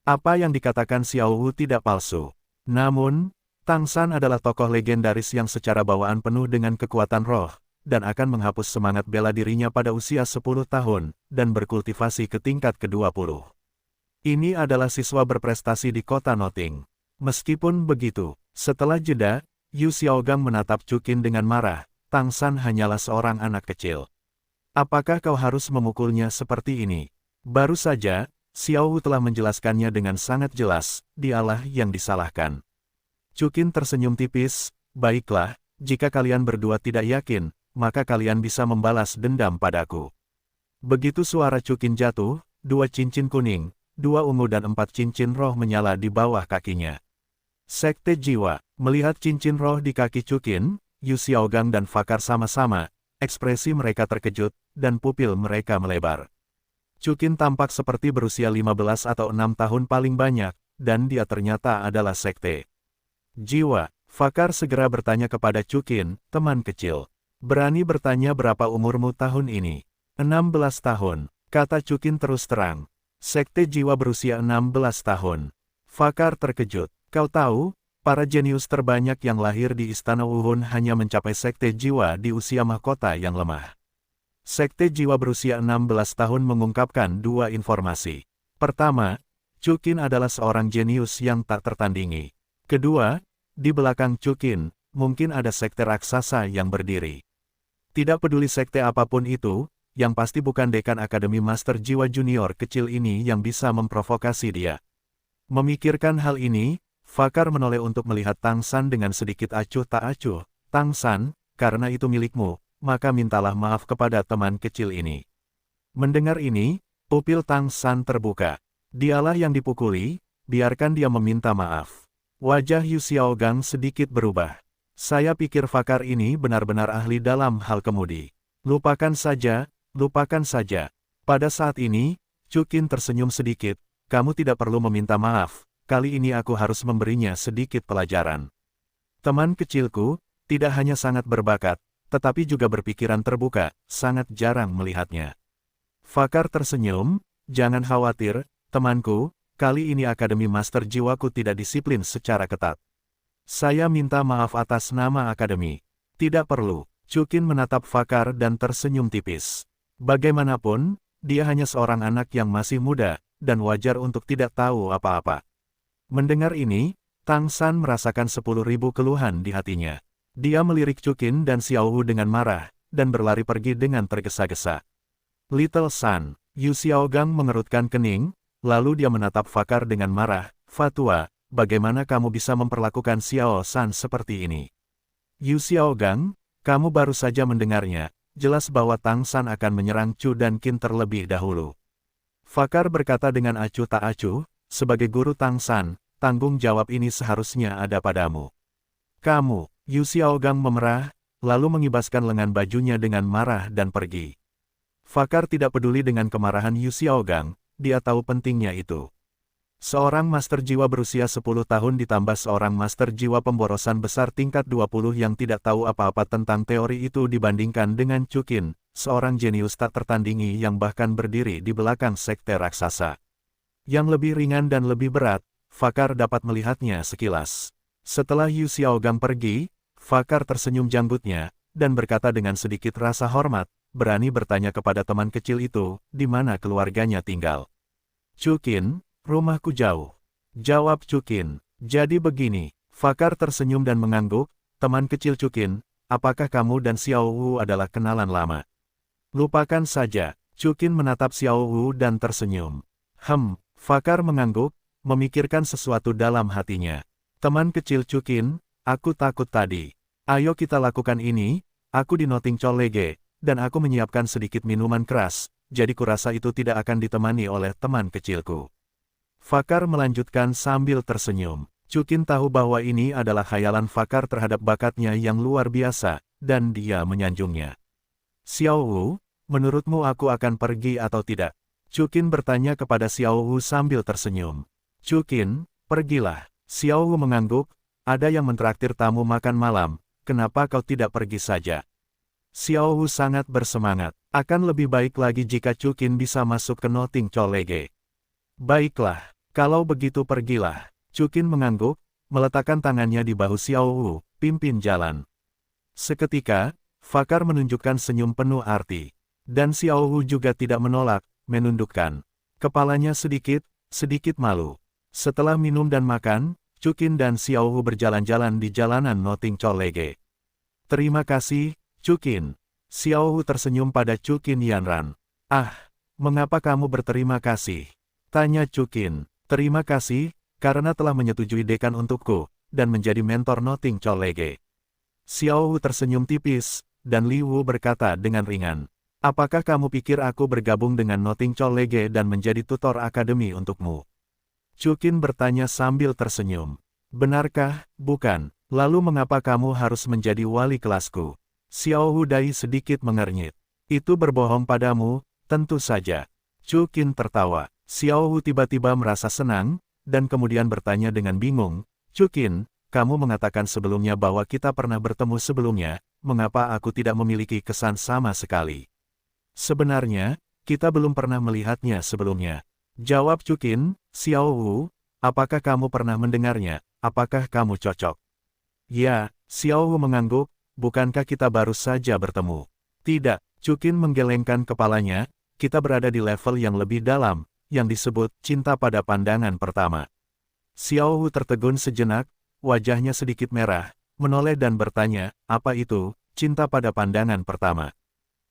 Apa yang dikatakan Xiao Wu tidak palsu. Namun, Tang San adalah tokoh legendaris yang secara bawaan penuh dengan kekuatan roh, dan akan menghapus semangat bela dirinya pada usia 10 tahun, dan berkultivasi ke tingkat ke-20. Ini adalah siswa berprestasi di kota Noting. Meskipun begitu, setelah jeda, Yu Xiaogang menatap Chu Qin dengan marah, Tang San hanyalah seorang anak kecil. Apakah kau harus memukulnya seperti ini? Baru saja, Xiao Wu telah menjelaskannya dengan sangat jelas, dialah yang disalahkan. Chu Qin tersenyum tipis, baiklah, jika kalian berdua tidak yakin, maka kalian bisa membalas dendam padaku. Begitu suara Chu Qin jatuh, 2 cincin kuning, 2 ungu dan 4 cincin roh menyala di bawah kakinya. Sekte jiwa, melihat cincin roh di kaki Chu Qin, Yu Xiaogang dan Fakar sama-sama, ekspresi mereka terkejut, dan pupil mereka melebar. Chu Qin tampak seperti berusia 15 atau 6 tahun paling banyak, dan dia ternyata adalah sekte jiwa. Fakar segera bertanya kepada Chu Qin, teman kecil. Berani bertanya berapa umurmu tahun ini? 16 tahun, kata Chukin terus terang. Sekte jiwa berusia 16 tahun. Fakar terkejut. Kau tahu, para jenius terbanyak yang lahir di Istana Wuhun hanya mencapai sekte jiwa di usia mahkota yang lemah. Sekte jiwa berusia 16 tahun mengungkapkan dua informasi. Pertama, Chukin adalah seorang jenius yang tak tertandingi. Kedua, di belakang Chukin, mungkin ada sekte raksasa yang berdiri. Tidak peduli sekte apapun itu, yang pasti bukan dekan Akademi Master Jiwa Junior kecil ini yang bisa memprovokasi dia. Memikirkan hal ini, Fakar menoleh untuk melihat Tang San dengan sedikit acuh tak acuh. Tang San, karena itu milikmu, maka mintalah maaf kepada teman kecil ini. Mendengar ini, pupil Tang San terbuka. Dialah yang dipukuli, biarkan dia meminta maaf. Wajah Yu Xiaogang sedikit berubah. Saya pikir Fakar ini benar-benar ahli dalam hal kemudi. Lupakan saja, lupakan saja. Pada saat ini, Chukin tersenyum sedikit. Kamu tidak perlu meminta maaf, kali ini aku harus memberinya sedikit pelajaran. Teman kecilku, tidak hanya sangat berbakat, tetapi juga berpikiran terbuka, sangat jarang melihatnya. Fakar tersenyum, jangan khawatir, temanku, kali ini Akademi Master Jiwaku tidak disiplin secara ketat. Saya minta maaf atas nama Akademi. Tidak perlu. Chukin menatap Fakar dan tersenyum tipis. Bagaimanapun, dia hanya seorang anak yang masih muda, dan wajar untuk tidak tahu apa-apa. Mendengar ini, Tang San merasakan 10.000 keluhan di hatinya. Dia melirik Chukin dan Xiao Wu dengan marah, dan berlari pergi dengan tergesa-gesa. Little San, Yu Xiaogang mengerutkan kening, lalu dia menatap Fakar dengan marah. Fatua, bagaimana kamu bisa memperlakukan Xiao San seperti ini? Yu Xiaogang, kamu baru saja mendengarnya, jelas bahwa Tang San akan menyerang Chu dan Qin terlebih dahulu. Fakar berkata dengan acuh tak acuh, sebagai guru Tang San, tanggung jawab ini seharusnya ada padamu. Kamu, Yu Xiaogang memerah, lalu mengibaskan lengan bajunya dengan marah dan pergi. Fakar tidak peduli dengan kemarahan Yu Xiaogang, dia tahu pentingnya itu. Seorang master jiwa berusia 10 tahun ditambah seorang master jiwa pemborosan besar tingkat 20 yang tidak tahu apa-apa tentang teori itu dibandingkan dengan Chukin, seorang jenius tak tertandingi yang bahkan berdiri di belakang sekte raksasa. Yang lebih ringan dan lebih berat, Fakar dapat melihatnya sekilas. Setelah Yu Xiaogang pergi, Fakar tersenyum janggutnya, dan berkata dengan sedikit rasa hormat, berani bertanya kepada teman kecil itu, di mana keluarganya tinggal. Chukin, rumahku jauh. Jawab Chukin. Jadi begini, Fakar tersenyum dan mengangguk, teman kecil Chukin, apakah kamu dan Xiao Wu adalah kenalan lama? Lupakan saja, Chukin menatap Xiao Wu dan tersenyum. Fakar mengangguk, memikirkan sesuatu dalam hatinya. Teman kecil Chukin, aku takut tadi. Ayo kita lakukan ini, aku di Noting Cholege, dan aku menyiapkan sedikit minuman keras, jadi kurasa itu tidak akan ditemani oleh teman kecilku. Fakar melanjutkan sambil tersenyum. Chukin tahu bahwa ini adalah khayalan Fakar terhadap bakatnya yang luar biasa, dan dia menyanjungnya. Xiao Wu, menurutmu aku akan pergi atau tidak? Chukin bertanya kepada Xiao Wu sambil tersenyum. Chukin, pergilah. Xiao Wu mengangguk, ada yang mentraktir tamu makan malam, kenapa kau tidak pergi saja? Xiao Wu sangat bersemangat, akan lebih baik lagi jika Chukin bisa masuk ke Noting Cholege. Baiklah. Kalau begitu pergilah. Chukin mengangguk, meletakkan tangannya di bahu Xiao Wu, pimpin jalan. Seketika, Fakar menunjukkan senyum penuh arti. Dan Xiao Wu juga tidak menolak, menundukkan kepalanya sedikit malu. Setelah minum dan makan, Chukin dan Xiao Wu berjalan-jalan di jalanan Noting Cholege. Terima kasih, Chukin. Xiao Wu tersenyum pada Chukin Yanran. Mengapa kamu berterima kasih? Tanya Chukin. Terima kasih, karena telah menyetujui dekan untukku, dan menjadi mentor Noting Cholege. Xiao Wu tersenyum tipis, dan Li Wu berkata dengan ringan. Apakah kamu pikir aku bergabung dengan Noting Cholege dan menjadi tutor akademi untukmu? Chukin bertanya sambil tersenyum. Benarkah? Bukan. Lalu mengapa kamu harus menjadi wali kelasku? Xiao Wu Dai sedikit mengernyit. Itu berbohong padamu, tentu saja. Chukin tertawa. Xiao Wu tiba-tiba merasa senang, dan kemudian bertanya dengan bingung, Chukin, kamu mengatakan sebelumnya bahwa kita pernah bertemu sebelumnya, mengapa aku tidak memiliki kesan sama sekali? Sebenarnya, kita belum pernah melihatnya sebelumnya. Jawab Chukin, Xiao Wu, apakah kamu pernah mendengarnya, apakah kamu cocok? Ya, Xiao Wu mengangguk, bukankah kita baru saja bertemu? Tidak, Chukin menggelengkan kepalanya, kita berada di level yang lebih dalam, yang disebut cinta pada pandangan pertama. Xiao Wu tertegun sejenak, wajahnya sedikit merah, menoleh dan bertanya, apa itu, cinta pada pandangan pertama?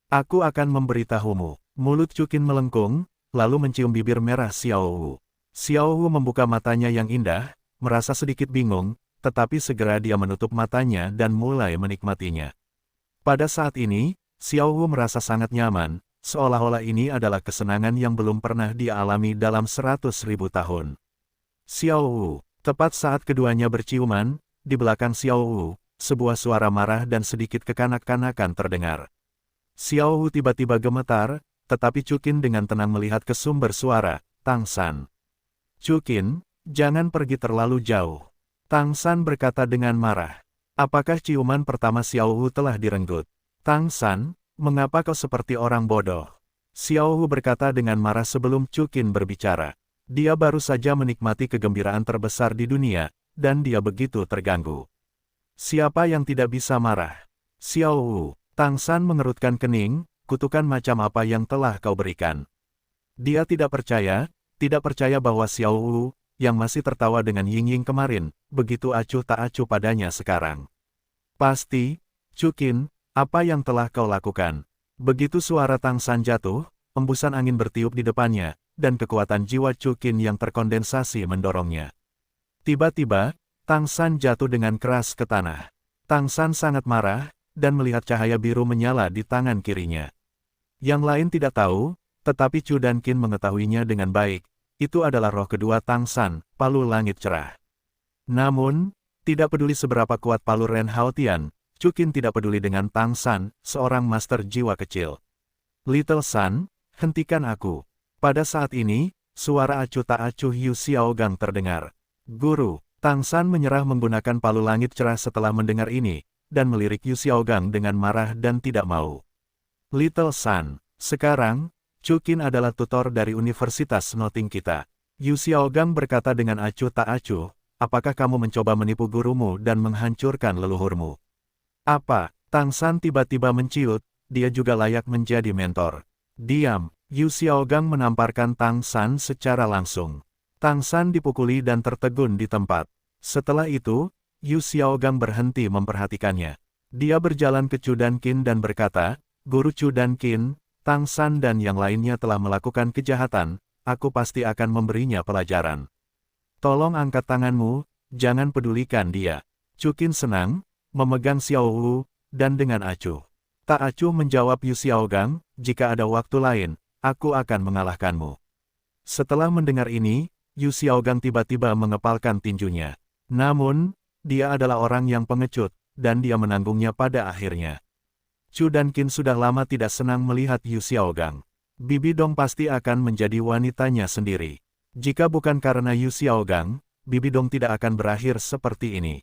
Aku akan memberitahumu. Mulut Chukin melengkung, lalu mencium bibir merah Xiao Wu. Xiao Wu membuka matanya yang indah, merasa sedikit bingung, tetapi segera dia menutup matanya dan mulai menikmatinya. Pada saat ini, Xiao Wu merasa sangat nyaman, seolah-olah ini adalah kesenangan yang belum pernah dia alami dalam 100.000 tahun. Xiao Wu, tepat saat keduanya berciuman, di belakang Xiao Wu, sebuah suara marah dan sedikit kekanak-kanakan terdengar. Xiao Wu tiba-tiba gemetar, tetapi Chukin dengan tenang melihat ke sumber suara, Tang San. Chukin, jangan pergi terlalu jauh. Tang San berkata dengan marah. Apakah ciuman pertama Xiao Wu telah direnggut? Tang San, mengapa kau seperti orang bodoh? Xiao Wu berkata dengan marah sebelum Chukin berbicara. Dia baru saja menikmati kegembiraan terbesar di dunia, dan dia begitu terganggu. Siapa yang tidak bisa marah? Xiao Wu, Tang San mengerutkan kening, kutukan macam apa yang telah kau berikan. Dia tidak percaya bahwa Xiao Wu, yang masih tertawa dengan Ying-Ying kemarin, begitu acuh tak acuh padanya sekarang. Pasti, Chukin, apa yang telah kau lakukan? Begitu suara Tang San jatuh, embusan angin bertiup di depannya, dan kekuatan jiwa Chukin yang terkondensasi mendorongnya. Tiba-tiba, Tang San jatuh dengan keras ke tanah. Tang San sangat marah, dan melihat cahaya biru menyala di tangan kirinya. Yang lain tidak tahu, tetapi Chu dan Qin mengetahuinya dengan baik. Itu adalah roh kedua Tang San, palu langit cerah. Namun, tidak peduli seberapa kuat palu Ren Haotian, Chu Qin tidak peduli dengan Tang San, seorang master jiwa kecil. Little San, hentikan aku. Pada saat ini, suara acuh tak acuh Yu Xiaogang terdengar. Guru, Tang San menyerah menggunakan palu langit cerah setelah mendengar ini, dan melirik Yu Xiaogang dengan marah dan tidak mau. Little San, sekarang, Chukin adalah tutor dari Universitas Noting kita. Yu Xiaogang berkata dengan acuh tak acuh, apakah kamu mencoba menipu gurumu dan menghancurkan leluhurmu? Apa? Tang San tiba-tiba menciut, dia juga layak menjadi mentor. Diam, Yu Xiaogang menamparkan Tang San secara langsung. Tang San dipukuli dan tertegun di tempat. Setelah itu, Yu Xiaogang berhenti memperhatikannya. Dia berjalan ke Chu dan Qin dan berkata, Guru Chu dan Qin, Tang San dan yang lainnya telah melakukan kejahatan, aku pasti akan memberinya pelajaran. Tolong angkat tanganmu, jangan pedulikan dia. Chu Qin senang, memegang Xiao Wu, dan dengan acuh. Tak acuh menjawab Yu Xiaogang, jika ada waktu lain, aku akan mengalahkanmu. Setelah mendengar ini, Yu Xiaogang tiba-tiba mengepalkan tinjunya. Namun, dia adalah orang yang pengecut, dan dia menanggungnya pada akhirnya. Chu dan Qin sudah lama tidak senang melihat Yu Xiaogang. Bibi Dong pasti akan menjadi wanitanya sendiri. Jika bukan karena Yu Xiaogang, Bibi Dong tidak akan berakhir seperti ini.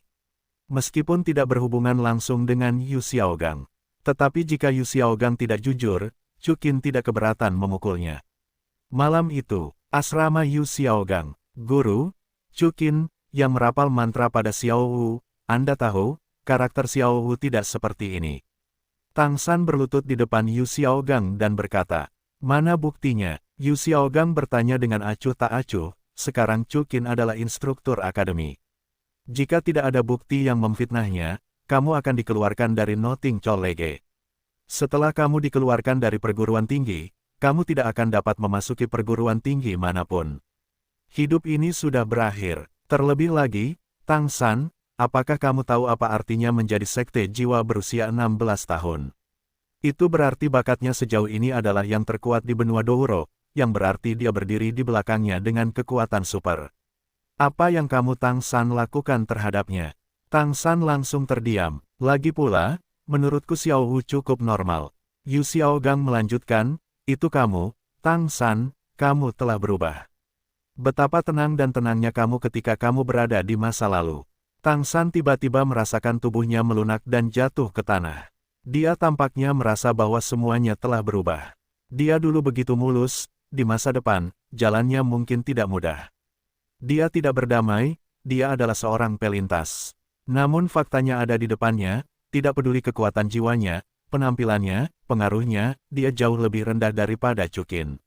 Meskipun tidak berhubungan langsung dengan Yu Xiaogang. Tetapi jika Yu Xiaogang tidak jujur, Chu Qin tidak keberatan memukulnya. Malam itu, asrama Yu Xiaogang, Guru, Chu Qin, yang merapal mantra pada Xiao Wu, Anda tahu, karakter Xiao Wu tidak seperti ini. Tang San berlutut di depan Yu Xiaogang dan berkata, mana buktinya? Yu Xiaogang bertanya dengan acuh tak acuh, sekarang Chu Qin adalah instruktur akademi. Jika tidak ada bukti yang memfitnahnya, kamu akan dikeluarkan dari Noting College. Setelah kamu dikeluarkan dari perguruan tinggi, kamu tidak akan dapat memasuki perguruan tinggi manapun. Hidup ini sudah berakhir. Terlebih lagi, Tang San, apakah kamu tahu apa artinya menjadi sekte jiwa berusia 16 tahun? Itu berarti bakatnya sejauh ini adalah yang terkuat di benua Douro, yang berarti dia berdiri di belakangnya dengan kekuatan super. Apa yang kamu Tang San lakukan terhadapnya? Tang San langsung terdiam. Lagi pula, menurutku Xiao Wu cukup normal. Yu Xiaogang melanjutkan, itu kamu, Tang San, kamu telah berubah. Betapa tenang dan tenangnya kamu ketika kamu berada di masa lalu. Tang San tiba-tiba merasakan tubuhnya melunak dan jatuh ke tanah. Dia tampaknya merasa bahwa semuanya telah berubah. Dia dulu begitu mulus, di masa depan, jalannya mungkin tidak mudah. Dia tidak berdamai, dia adalah seorang pelintas. Namun faktanya ada di depannya, tidak peduli kekuatan jiwanya, penampilannya, pengaruhnya, dia jauh lebih rendah daripada Chukin.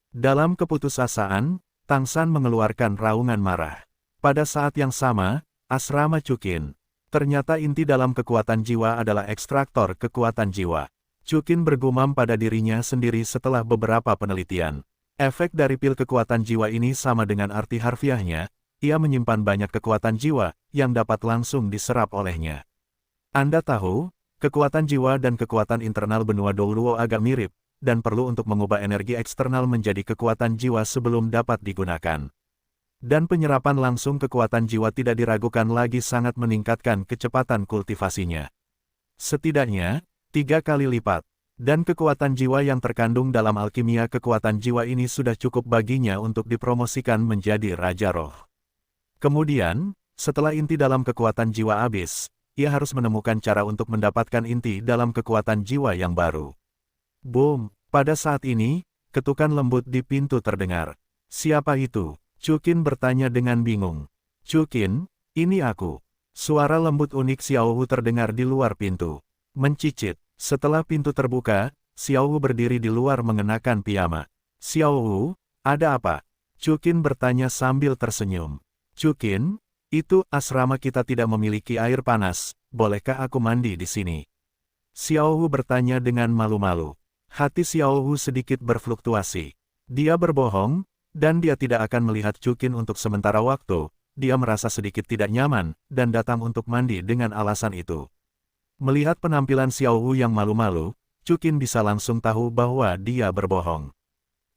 Dalam keputusasaan, Tang San mengeluarkan raungan marah. Pada saat yang sama, asrama Chukin. Ternyata inti dalam kekuatan jiwa adalah ekstraktor kekuatan jiwa. Chukin bergumam pada dirinya sendiri setelah beberapa penelitian. Efek dari pil kekuatan jiwa ini sama dengan arti harfiahnya, ia menyimpan banyak kekuatan jiwa, yang dapat langsung diserap olehnya. Anda tahu, kekuatan jiwa dan kekuatan internal benua Douluo agak mirip, dan perlu untuk mengubah energi eksternal menjadi kekuatan jiwa sebelum dapat digunakan. Dan penyerapan langsung kekuatan jiwa tidak diragukan lagi sangat meningkatkan kecepatan kultivasinya. Setidaknya, 3 kali lipat. Dan kekuatan jiwa yang terkandung dalam alkimia kekuatan jiwa ini sudah cukup baginya untuk dipromosikan menjadi Raja Roh. Kemudian, setelah inti dalam kekuatan jiwa habis, ia harus menemukan cara untuk mendapatkan inti dalam kekuatan jiwa yang baru. Boom! Pada saat ini, ketukan lembut di pintu terdengar. Siapa itu? Chukin bertanya dengan bingung. Chukin, ini aku. Suara lembut unik Xiaohu terdengar di luar pintu. Mencicit. Setelah pintu terbuka, Xiaohu berdiri di luar mengenakan piyama. Xiaohu, ada apa? Chukin bertanya sambil tersenyum. Chukin, itu asrama kita tidak memiliki air panas, bolehkah aku mandi di sini? Xiaohu bertanya dengan malu-malu. Hati Xiaohu sedikit berfluktuasi. Dia berbohong, dan dia tidak akan melihat Chukin untuk sementara waktu. Dia merasa sedikit tidak nyaman, dan datang untuk mandi dengan alasan itu. Melihat penampilan Xiaohu yang malu-malu, Chukin bisa langsung tahu bahwa dia berbohong.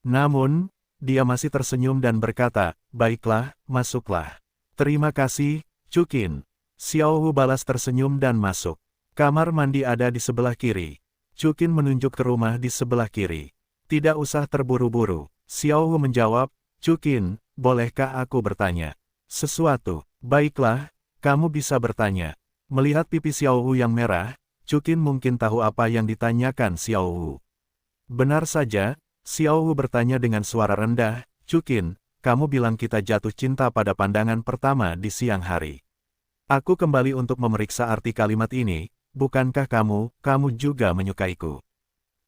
Namun, dia masih tersenyum dan berkata, baiklah, masuklah. Terima kasih, Chukin. Xiaohu balas tersenyum dan masuk. Kamar mandi ada di sebelah kiri. Chukin menunjuk ke rumah di sebelah kiri. Tidak usah terburu-buru. Xiaohu menjawab, Chukin, bolehkah aku bertanya sesuatu? Baiklah, kamu bisa bertanya. Melihat pipi Xiaohu yang merah, Chukin mungkin tahu apa yang ditanyakan Xiaohu. Benar saja, Xiaohu bertanya dengan suara rendah, Chukin, kamu bilang kita jatuh cinta pada pandangan pertama di siang hari. Aku kembali untuk memeriksa arti kalimat ini, bukankah kamu juga menyukaiku?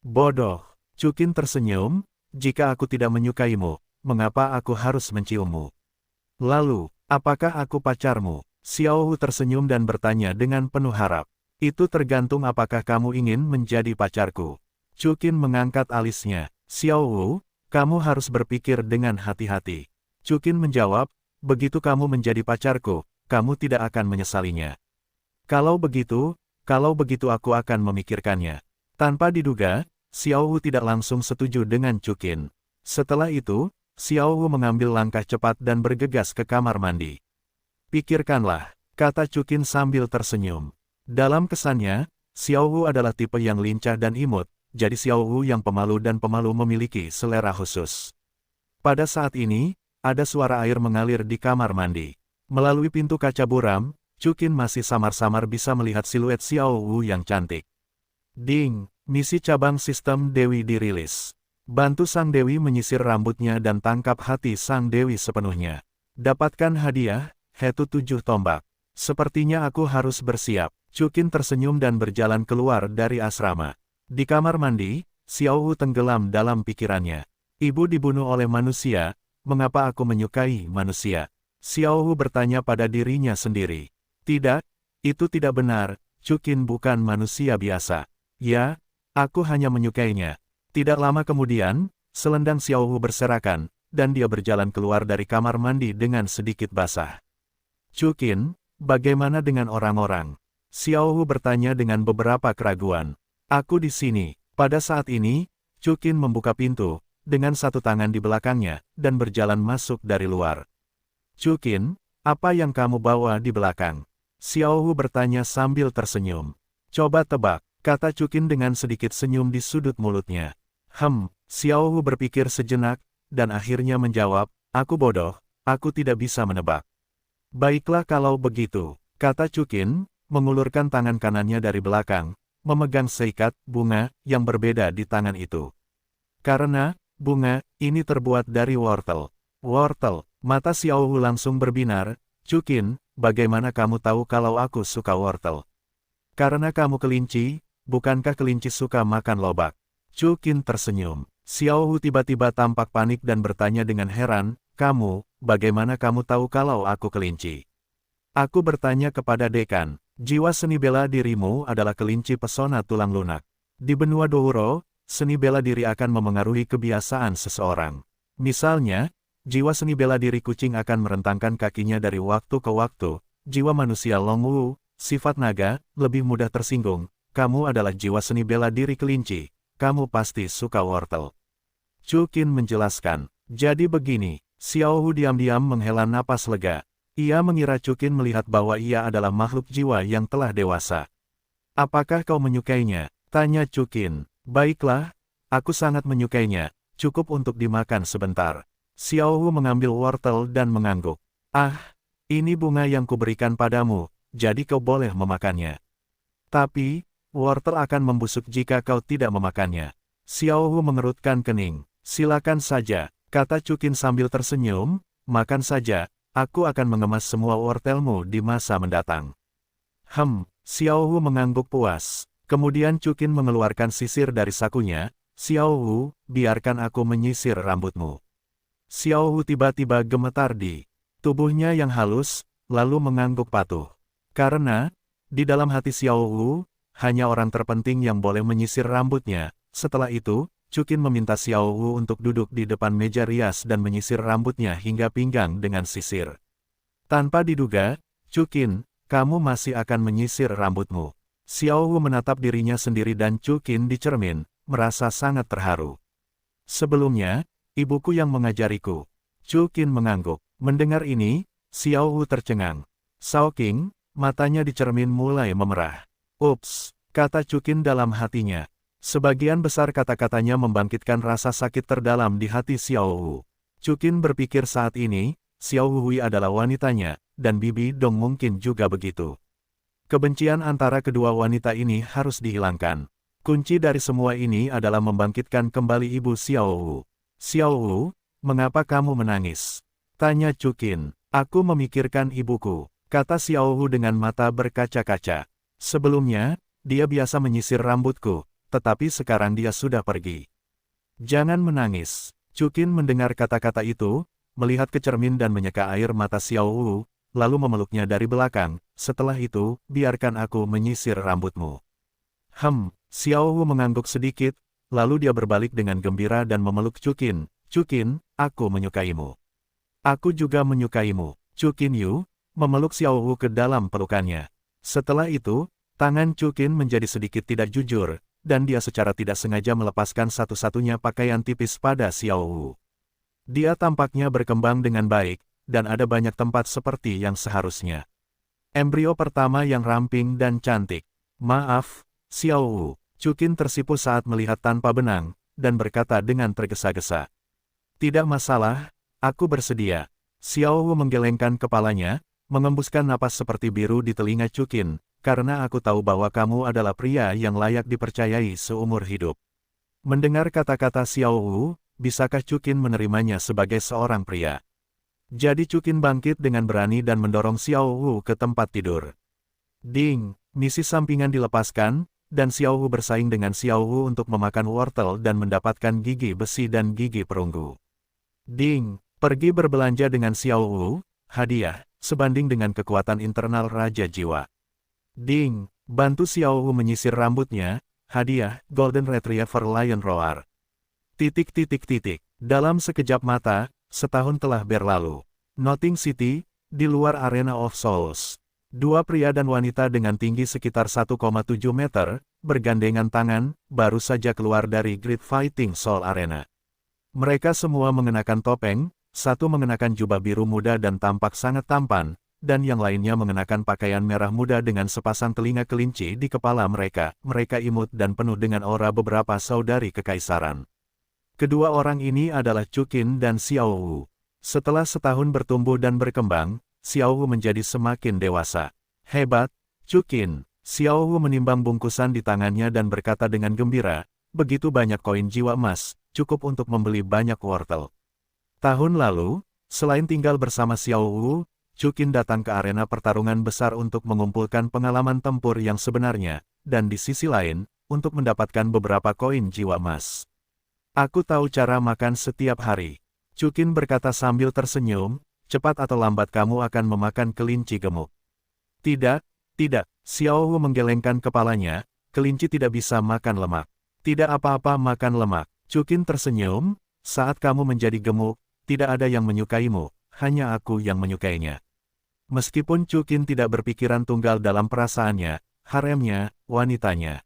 Bodoh, Chukin tersenyum, jika aku tidak menyukaimu, mengapa aku harus menciummu? Lalu, apakah aku pacarmu? Xiaohu tersenyum dan bertanya dengan penuh harap. Itu tergantung apakah kamu ingin menjadi pacarku. Chukin mengangkat alisnya. Xiaohu, kamu harus berpikir dengan hati-hati. Chukin menjawab, begitu kamu menjadi pacarku, kamu tidak akan menyesalinya. Kalau begitu aku akan memikirkannya. Tanpa diduga, Xiaohu tidak langsung setuju dengan Chukin. Setelah itu, Xiaohu mengambil langkah cepat dan bergegas ke kamar mandi. Pikirkanlah, kata Chukin sambil tersenyum. Dalam kesannya, Xiaohu adalah tipe yang lincah dan imut, jadi Xiaohu yang pemalu dan pemalu memiliki selera khusus. Pada saat ini, ada suara air mengalir di kamar mandi. Melalui pintu kaca buram, Chukin masih samar-samar bisa melihat siluet Xiaohu yang cantik. Ding, misi cabang sistem Dewi dirilis. Bantu Sang Dewi menyisir rambutnya dan tangkap hati Sang Dewi sepenuhnya. Dapatkan hadiah, Hetu 7 tombak. Sepertinya aku harus bersiap. Chukin tersenyum dan berjalan keluar dari asrama. Di kamar mandi, Xiaohu tenggelam dalam pikirannya. Ibu dibunuh oleh manusia, mengapa aku menyukai manusia? Xiaohu bertanya pada dirinya sendiri. Tidak, itu tidak benar, Chukin bukan manusia biasa. Ya, aku hanya menyukainya. Tidak lama kemudian, selendang Xiaohu berserakan, dan dia berjalan keluar dari kamar mandi dengan sedikit basah. Chukin, bagaimana dengan orang-orang? Xiaohu bertanya dengan beberapa keraguan. Aku di sini. Pada saat ini, Chukin membuka pintu, dengan satu tangan di belakangnya, dan berjalan masuk dari luar. Chukin, apa yang kamu bawa di belakang? Xiaohu bertanya sambil tersenyum. Coba tebak, kata Chukin dengan sedikit senyum di sudut mulutnya. Xiaohu berpikir sejenak, dan akhirnya menjawab, aku bodoh, aku tidak bisa menebak. Baiklah kalau begitu. kata Chukin, mengulurkan tangan kanannya dari belakang, memegang seikat bunga yang berbeda di tangan itu. Karena bunga ini terbuat dari wortel. Wortel, mata Xiao Wu langsung berbinar. Chukin, bagaimana kamu tahu kalau aku suka wortel? Karena kamu kelinci, bukankah kelinci suka makan lobak? Chukin tersenyum. Xiao Wu tiba-tiba tampak panik dan bertanya dengan heran, kamu, bagaimana kamu tahu kalau aku kelinci? Aku bertanya kepada dekan, jiwa seni bela dirimu adalah kelinci pesona tulang lunak. Di benua Douro, seni bela diri akan memengaruhi kebiasaan seseorang. Misalnya, jiwa seni bela diri kucing akan merentangkan kakinya dari waktu ke waktu, jiwa manusia Long Wu, sifat naga, lebih mudah tersinggung. Kamu adalah jiwa seni bela diri kelinci, kamu pasti suka wortel. Chukin menjelaskan, jadi begini, Xiao Wu diam-diam menghela napas lega. Ia mengira Chukin melihat bahwa ia adalah makhluk jiwa yang telah dewasa. Apakah kau menyukainya? Tanya Chukin. Baiklah, aku sangat menyukainya, cukup untuk dimakan sebentar. Xiao Wu mengambil wortel dan mengangguk. Ah, ini bunga yang kuberikan padamu, jadi kau boleh memakannya. Tapi, wortel akan membusuk jika kau tidak memakannya. Xiao Wu mengerutkan kening. Silakan saja, kata Chukin sambil tersenyum, makan saja. Aku akan mengemas semua wortelmu di masa mendatang. Xiao Wu mengangguk puas. Kemudian Chukin mengeluarkan sisir dari sakunya. Xiao Wu, biarkan aku menyisir rambutmu. Xiao Wu tiba-tiba gemetar di tubuhnya yang halus, lalu mengangguk patuh. Karena, di dalam hati Xiao Wu, hanya orang terpenting yang boleh menyisir rambutnya. Setelah itu, Chukin meminta Xiao Wu untuk duduk di depan meja rias dan menyisir rambutnya hingga pinggang dengan sisir. Tanpa diduga, Chukin, kamu masih akan menyisir rambutmu. Xiao Wu menatap dirinya sendiri dan Chukin di cermin, merasa sangat terharu. Sebelumnya, ibuku yang mengajariku. Chukin mengangguk. Mendengar ini, Xiao Wu tercengang. Shaoqing, matanya di cermin mulai memerah. Ups, kata Chukin dalam hatinya. Sebagian besar kata-katanya membangkitkan rasa sakit terdalam di hati Xiao Wu. Chukin berpikir saat ini, Xiao Hui adalah wanitanya, dan Bibi Dong mungkin juga begitu. Kebencian antara kedua wanita ini harus dihilangkan. Kunci dari semua ini adalah membangkitkan kembali ibu Xiao Wu. Xiao Wu, mengapa kamu menangis? Tanya Chukin. Aku memikirkan ibuku, kata Xiao Wu dengan mata berkaca-kaca. Sebelumnya, dia biasa menyisir rambutku. Tetapi sekarang dia sudah pergi. Jangan menangis. Chukin mendengar kata-kata itu, melihat ke cermin dan menyeka air mata Xiao Wu, lalu memeluknya dari belakang. Setelah itu, biarkan aku menyisir rambutmu. Xiao Wu mengangguk sedikit, lalu dia berbalik dengan gembira dan memeluk Chukin. Chukin, aku menyukaimu. Aku juga menyukaimu. Chukin Yu memeluk Xiao Wu ke dalam pelukannya. Setelah itu, tangan Chukin menjadi sedikit tidak jujur, dan dia secara tidak sengaja melepaskan satu-satunya pakaian tipis pada Xiao Wu. Dia tampaknya berkembang dengan baik, dan ada banyak tempat seperti yang seharusnya. Embrio pertama yang ramping dan cantik. Maaf, Xiao Wu. Chukin tersipu saat melihat tanpa benang, dan berkata dengan tergesa-gesa. Tidak masalah, aku bersedia. Xiao Wu menggelengkan kepalanya, mengembuskan napas seperti biru di telinga Chukin. Karena aku tahu bahwa kamu adalah pria yang layak dipercayai seumur hidup. Mendengar kata-kata Xiao Wu, bisakah Chukin menerimanya sebagai seorang pria? Jadi Chukin bangkit dengan berani dan mendorong Xiao Wu ke tempat tidur. Ding, misi sampingan dilepaskan, dan Xiao Wu bersaing dengan Xiao Wu untuk memakan wortel dan mendapatkan gigi besi dan gigi perunggu. Ding, pergi berbelanja dengan Xiao Wu, hadiah, sebanding dengan kekuatan internal Raja Jiwa. Ding, bantu Xiao Wu menyisir rambutnya, hadiah, Golden Retriever Lion Roar. Dalam sekejap mata, setahun telah berlalu. Nothing City, di luar Arena of Souls. Dua pria dan wanita dengan tinggi sekitar 1,7 meter, bergandengan tangan, baru saja keluar dari Great Fighting Soul Arena. Mereka semua mengenakan topeng, satu mengenakan jubah biru muda dan tampak sangat tampan, dan yang lainnya mengenakan pakaian merah muda dengan sepasang telinga kelinci di kepala mereka. Mereka imut dan penuh dengan aura beberapa saudari kekaisaran. Kedua orang ini adalah Chukin dan Xiao Wu. Setelah setahun bertumbuh dan berkembang, Xiao Wu menjadi semakin dewasa. Hebat, Chukin. Xiao Wu menimbang bungkusan di tangannya dan berkata dengan gembira, begitu banyak koin jiwa emas, cukup untuk membeli banyak wortel. Tahun lalu, selain tinggal bersama Xiao Wu, Chukin datang ke arena pertarungan besar untuk mengumpulkan pengalaman tempur yang sebenarnya, dan di sisi lain, untuk mendapatkan beberapa koin jiwa emas. Aku tahu cara makan setiap hari. Chukin berkata sambil tersenyum, cepat atau lambat kamu akan memakan kelinci gemuk. Tidak, tidak, Xiao Wu menggelengkan kepalanya, kelinci tidak bisa makan lemak. Tidak apa-apa makan lemak. Chukin tersenyum, saat kamu menjadi gemuk, tidak ada yang menyukaimu, hanya aku yang menyukainya. Meskipun Chukin tidak berpikiran tunggal dalam perasaannya, haremnya, wanitanya.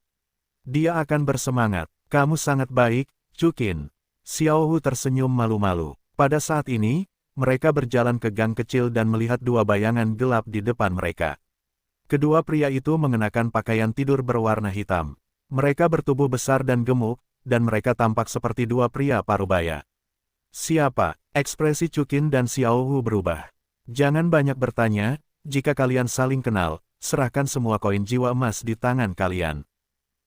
Dia akan bersemangat, kamu sangat baik, Chukin. Xiao Wu tersenyum malu-malu. Pada saat ini, mereka berjalan ke gang kecil dan melihat dua bayangan gelap di depan mereka. Kedua pria itu mengenakan pakaian tidur berwarna hitam. Mereka bertubuh besar dan gemuk, dan mereka tampak seperti dua pria parubaya. Siapa? Ekspresi Chukin dan Xiao Wu berubah. Jangan banyak bertanya, jika kalian saling kenal, serahkan semua koin jiwa emas di tangan kalian.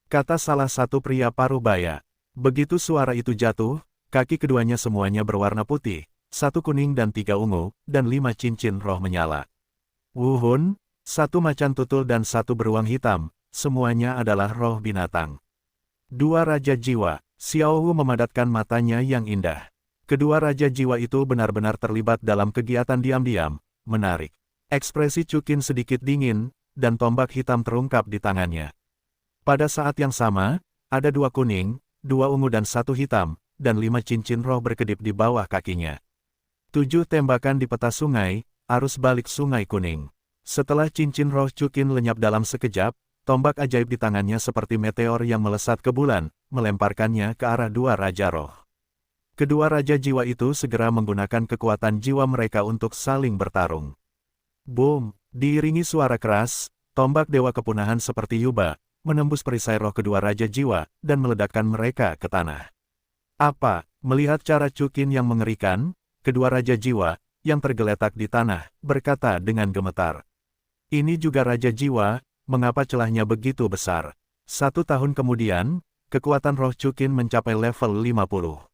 Kata salah satu pria parubaya. Begitu suara itu jatuh, kaki keduanya semuanya berwarna putih, satu kuning dan tiga ungu, dan 5 cincin roh menyala. Wuhun, satu macan tutul dan satu beruang hitam, semuanya adalah roh binatang. Dua Raja Jiwa, Xiao Wu memadatkan matanya yang indah. Kedua Raja Jiwa itu benar-benar terlibat dalam kegiatan diam-diam, menarik. Ekspresi Chukin sedikit dingin, dan tombak hitam terungkap di tangannya. Pada saat yang sama, ada dua kuning, dua ungu dan satu hitam, dan 5 cincin roh berkedip di bawah kakinya. 7 tembakan di peta sungai, arus balik sungai kuning. Setelah cincin roh Chukin lenyap dalam sekejap, tombak ajaib di tangannya seperti meteor yang melesat ke bulan, melemparkannya ke arah dua Raja Roh. Kedua Raja Jiwa itu segera menggunakan kekuatan jiwa mereka untuk saling bertarung. Boom! Diiringi suara keras, tombak Dewa Kepunahan seperti Yuba, menembus perisai roh kedua Raja Jiwa, dan meledakkan mereka ke tanah. Apa? Melihat cara Chukin yang mengerikan, kedua Raja Jiwa, yang tergeletak di tanah, berkata dengan gemetar. Ini juga Raja Jiwa, mengapa celahnya begitu besar? 1 tahun kemudian, kekuatan roh Chukin mencapai level 50.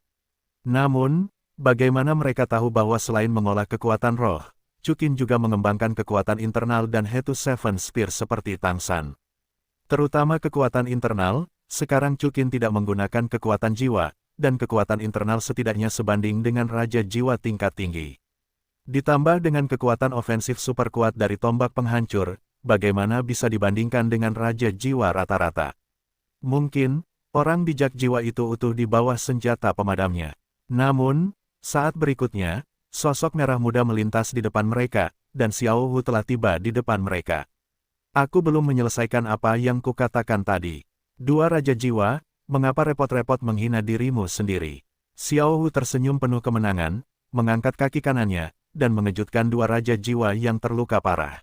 Namun, bagaimana mereka tahu bahwa selain mengolah kekuatan roh, Chukin juga mengembangkan kekuatan internal dan Hetu Seven Spear seperti Tang San. Terutama kekuatan internal, sekarang Chukin tidak menggunakan kekuatan jiwa, dan kekuatan internal setidaknya sebanding dengan Raja Jiwa tingkat tinggi. Ditambah dengan kekuatan ofensif super kuat dari tombak penghancur, bagaimana bisa dibandingkan dengan Raja Jiwa rata-rata? Mungkin, orang bijak jiwa itu utuh di bawah senjata pemadamnya. Namun, saat berikutnya, sosok merah muda melintas di depan mereka, dan Xiao Wu telah tiba di depan mereka. Aku belum menyelesaikan apa yang kukatakan tadi. Dua Raja Jiwa, mengapa repot-repot menghina dirimu sendiri? Xiao Wu tersenyum penuh kemenangan, mengangkat kaki kanannya, dan mengejutkan dua Raja Jiwa yang terluka parah.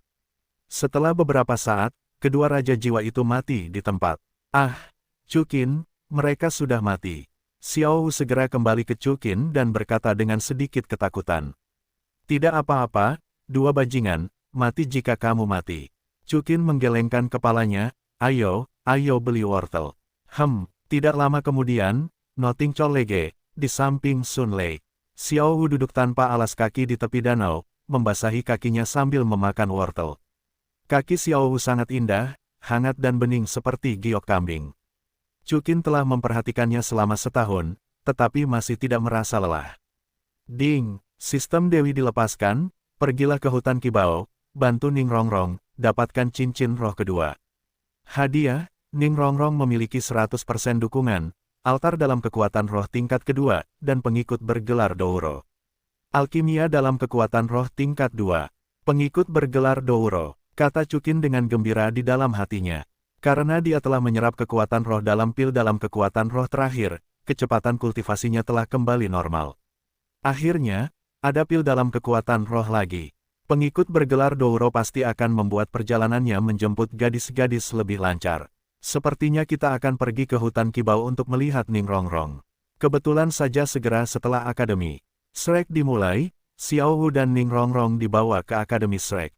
Setelah beberapa saat, kedua Raja Jiwa itu mati di tempat. Ah, Chukin, mereka sudah mati. Xiao Wu segera kembali ke Chukin dan berkata dengan sedikit ketakutan. Tidak apa-apa, dua bajingan, mati jika kamu mati. Chukin menggelengkan kepalanya, ayo beli wortel. Tidak lama kemudian, Noting Cholege, di samping Sun Lake. Xiao Wu duduk tanpa alas kaki di tepi danau, membasahi kakinya sambil memakan wortel. Kaki Xiao Wu sangat indah, hangat dan bening seperti giok kambing. Chukin telah memperhatikannya selama setahun, tetapi masih tidak merasa lelah. Ding! Sistem Dewi dilepaskan, pergilah ke hutan Kibao, bantu Ning Rongrong, dapatkan cincin roh kedua. Hadiah, Ning Rongrong memiliki 100% dukungan, altar dalam kekuatan roh tingkat kedua, dan pengikut bergelar Douro. Alkimia dalam kekuatan roh tingkat 2. Pengikut bergelar Douro, kata Chukin dengan gembira di dalam hatinya. Karena dia telah menyerap kekuatan roh dalam pil dalam kekuatan roh terakhir, kecepatan kultivasinya telah kembali normal. Akhirnya, ada pil dalam kekuatan roh lagi. Pengikut bergelar Douro pasti akan membuat perjalanannya menjemput gadis-gadis lebih lancar. Sepertinya kita akan pergi ke hutan Kibao untuk melihat Ning Rongrong. Kebetulan saja segera setelah akademi Shrek dimulai, Xiao Wu dan Ning Rongrong dibawa ke akademi Shrek.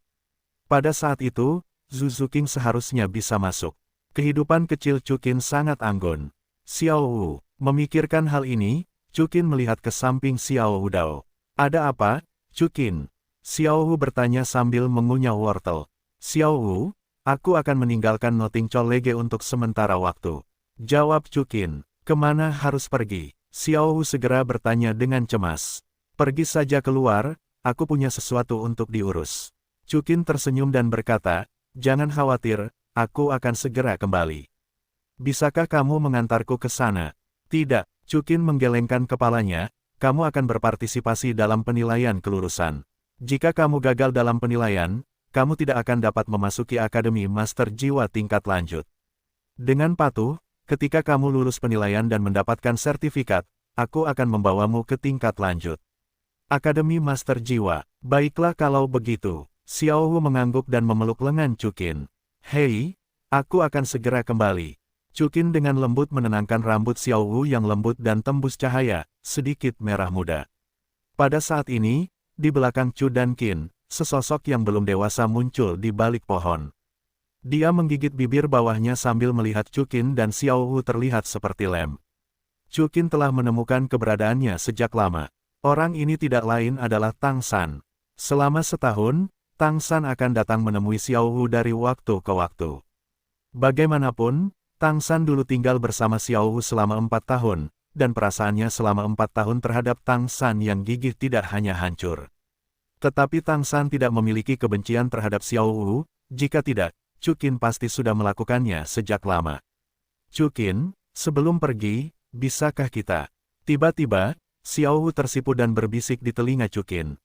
Pada saat itu, Zuzuking seharusnya bisa masuk. Kehidupan kecil Chukin sangat anggun. Xiao Wu memikirkan hal ini, Chukin melihat ke samping Xiao Wudao. Ada apa, Chukin? Xiao Wu bertanya sambil mengunyah wortel. Xiao Wu, aku akan meninggalkan Noting College untuk sementara waktu. Jawab Chukin. Kemana harus pergi? Xiao Wu segera bertanya dengan cemas. Pergi saja keluar, aku punya sesuatu untuk diurus. Chukin tersenyum dan berkata, jangan khawatir, aku akan segera kembali. Bisakah kamu mengantarku ke sana? Tidak, Chukin menggelengkan kepalanya, kamu akan berpartisipasi dalam penilaian kelurusan. Jika kamu gagal dalam penilaian, kamu tidak akan dapat memasuki Akademi Master Jiwa tingkat lanjut. Dengan patuh, ketika kamu lulus penilaian dan mendapatkan sertifikat, aku akan membawamu ke tingkat lanjut. Akademi Master Jiwa, baiklah kalau begitu. Xiao Wu mengangguk dan memeluk lengan Chukin. Hei, aku akan segera kembali. Chukin dengan lembut menenangkan rambut Xiao Wu yang lembut dan tembus cahaya, sedikit merah muda. Pada saat ini, di belakang Chu dan Qin, sesosok yang belum dewasa muncul di balik pohon. Dia menggigit bibir bawahnya sambil melihat Chukin dan Xiao Wu terlihat seperti lem. Chukin telah menemukan keberadaannya sejak lama. Orang ini tidak lain adalah Tang San. Selama setahun, Tang San akan datang menemui Xiao Wu dari waktu ke waktu. Bagaimanapun, Tang San dulu tinggal bersama Xiao Wu selama 4 tahun, dan perasaannya selama 4 tahun terhadap Tang San yang gigih tidak hanya hancur. Tetapi Tang San tidak memiliki kebencian terhadap Xiao Wu, jika tidak, Chukin pasti sudah melakukannya sejak lama. Chukin, sebelum pergi, bisakah kita? Tiba-tiba, Xiao Wu tersipu dan berbisik di telinga Chukin.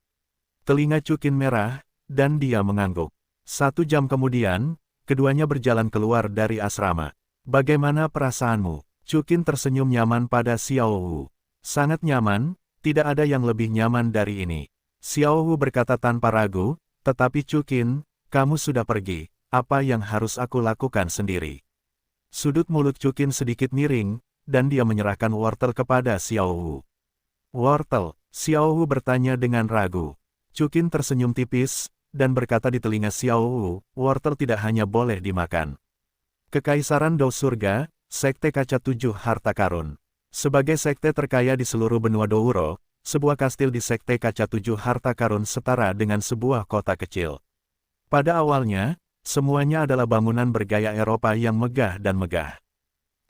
Telinga Chukin merah, dan dia mengangguk. 1 jam kemudian, keduanya berjalan keluar dari asrama. Bagaimana perasaanmu? Chukin tersenyum nyaman pada Xiao Wu. Sangat nyaman, tidak ada yang lebih nyaman dari ini. Xiao Wu berkata tanpa ragu, tetapi Chukin, kamu sudah pergi. Apa yang harus aku lakukan sendiri? Sudut mulut Chukin sedikit miring, dan dia menyerahkan wortel kepada Xiao Wu. Wortel, Xiao Wu bertanya dengan ragu. Chukin tersenyum tipis, dan berkata di telinga Xiao Wu, wortel tidak hanya boleh dimakan. Kekaisaran Dao Surga, Sekte Kaca 7 Harta Karun. Sebagai sekte terkaya di seluruh benua Douro, sebuah kastil di Sekte Kaca 7 Harta Karun setara dengan sebuah kota kecil. Pada awalnya, semuanya adalah bangunan bergaya Eropa yang megah dan megah.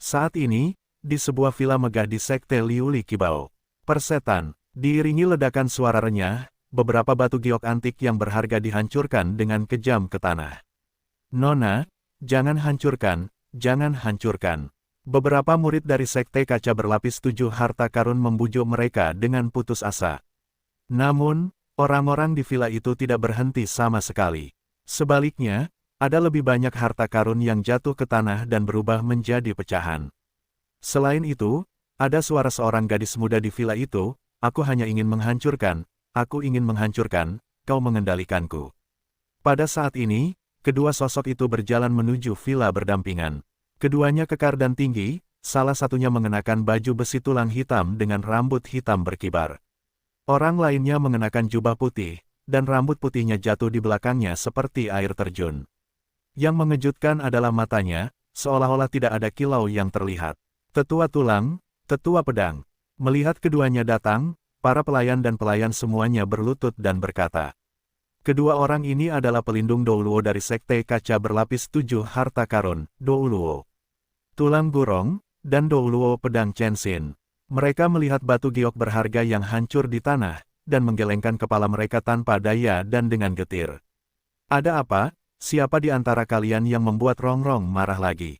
Saat ini, di sebuah villa megah di Sekte Liuli Qibao, persetan, diiringi ledakan suara renyah, beberapa batu giok antik yang berharga dihancurkan dengan kejam ke tanah. Nona, jangan hancurkan, jangan hancurkan. Beberapa murid dari Sekte Kaca Berlapis 7 Harta Karun membujuk mereka dengan putus asa. Namun, orang-orang di villa itu tidak berhenti sama sekali. Sebaliknya, ada lebih banyak harta karun yang jatuh ke tanah dan berubah menjadi pecahan. Selain itu, ada suara seorang gadis muda di villa itu, aku hanya ingin menghancurkan, kau mengendalikanku. Pada saat ini, kedua sosok itu berjalan menuju villa berdampingan. Keduanya kekar dan tinggi, salah satunya mengenakan baju besi tulang hitam dengan rambut hitam berkibar. Orang lainnya mengenakan jubah putih, dan rambut putihnya jatuh di belakangnya seperti air terjun. Yang mengejutkan adalah matanya, seolah-olah tidak ada kilau yang terlihat. Tetua tulang, tetua pedang. Melihat keduanya datang, para pelayan dan pelayan semuanya berlutut dan berkata. Kedua orang ini adalah pelindung Douluo dari Sekte Kaca Berlapis 7 Harta Karun, Douluo Tulang Gurong, dan Douluo Pedang Chensin. Mereka melihat batu giok berharga yang hancur di tanah, dan menggelengkan kepala mereka tanpa daya dan dengan getir. Ada apa? Siapa di antara kalian yang membuat Rongrong marah lagi?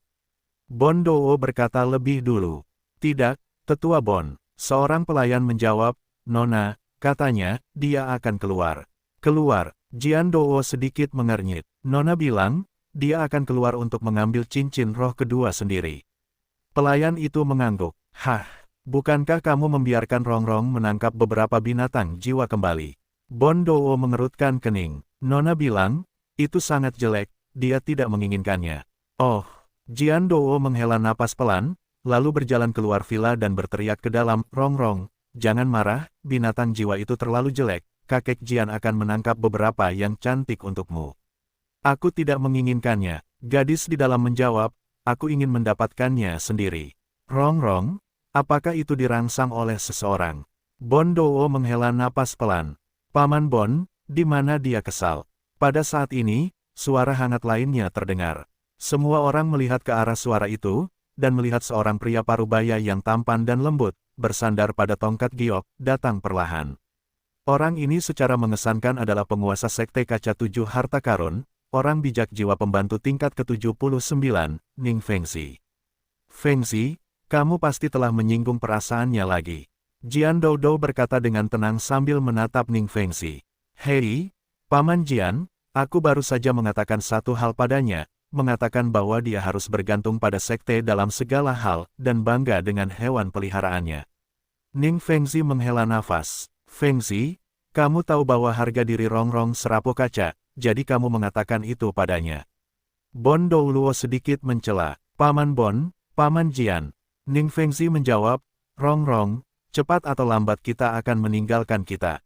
Bon Dou berkata lebih dulu. Tidak, Tetua Bon. Seorang pelayan menjawab, Nona, katanya, dia akan keluar. Keluar, Jian Dou sedikit mengernyit. Nona bilang, dia akan keluar untuk mengambil cincin roh kedua sendiri. Pelayan itu mengangguk. Hah, bukankah kamu membiarkan Rongrong menangkap beberapa binatang jiwa kembali? Bon Dou mengerutkan kening. Nona bilang, itu sangat jelek, dia tidak menginginkannya. Oh, Jian Dou menghela napas pelan, lalu berjalan keluar villa dan berteriak ke dalam, Rongrong, jangan marah, binatang jiwa itu terlalu jelek, kakek Jian akan menangkap beberapa yang cantik untukmu. Aku tidak menginginkannya. Gadis di dalam menjawab, aku ingin mendapatkannya sendiri. Rongrong, apakah itu dirangsang oleh seseorang? Bondowo menghela napas pelan. Paman Bon, di mana dia kesal? Pada saat ini, suara hangat lainnya terdengar. Semua orang melihat ke arah suara itu, dan melihat seorang pria parubaya yang tampan dan lembut, bersandar pada tongkat giok, datang perlahan. Orang ini secara mengesankan adalah penguasa Sekte Kaca Tujuh Harta Karun, orang bijak jiwa pembantu tingkat ke-79, Ning Fengzi. Fengzi, kamu pasti telah menyinggung perasaannya lagi. Jian Doudou berkata dengan tenang sambil menatap Ning Fengzi. Hei, Paman Jian, aku baru saja mengatakan satu hal padanya, mengatakan bahwa dia harus bergantung pada sekte dalam segala hal, dan bangga dengan hewan peliharaannya. Ning Fengzi menghela nafas. Fengzi, kamu tahu bahwa harga diri Rongrong serapu kaca, jadi kamu mengatakan itu padanya. Bon Douluo sedikit mencela. Paman Bon, Paman Jian. Ning Fengzi menjawab, Rongrong, cepat atau lambat kita akan meninggalkan kita.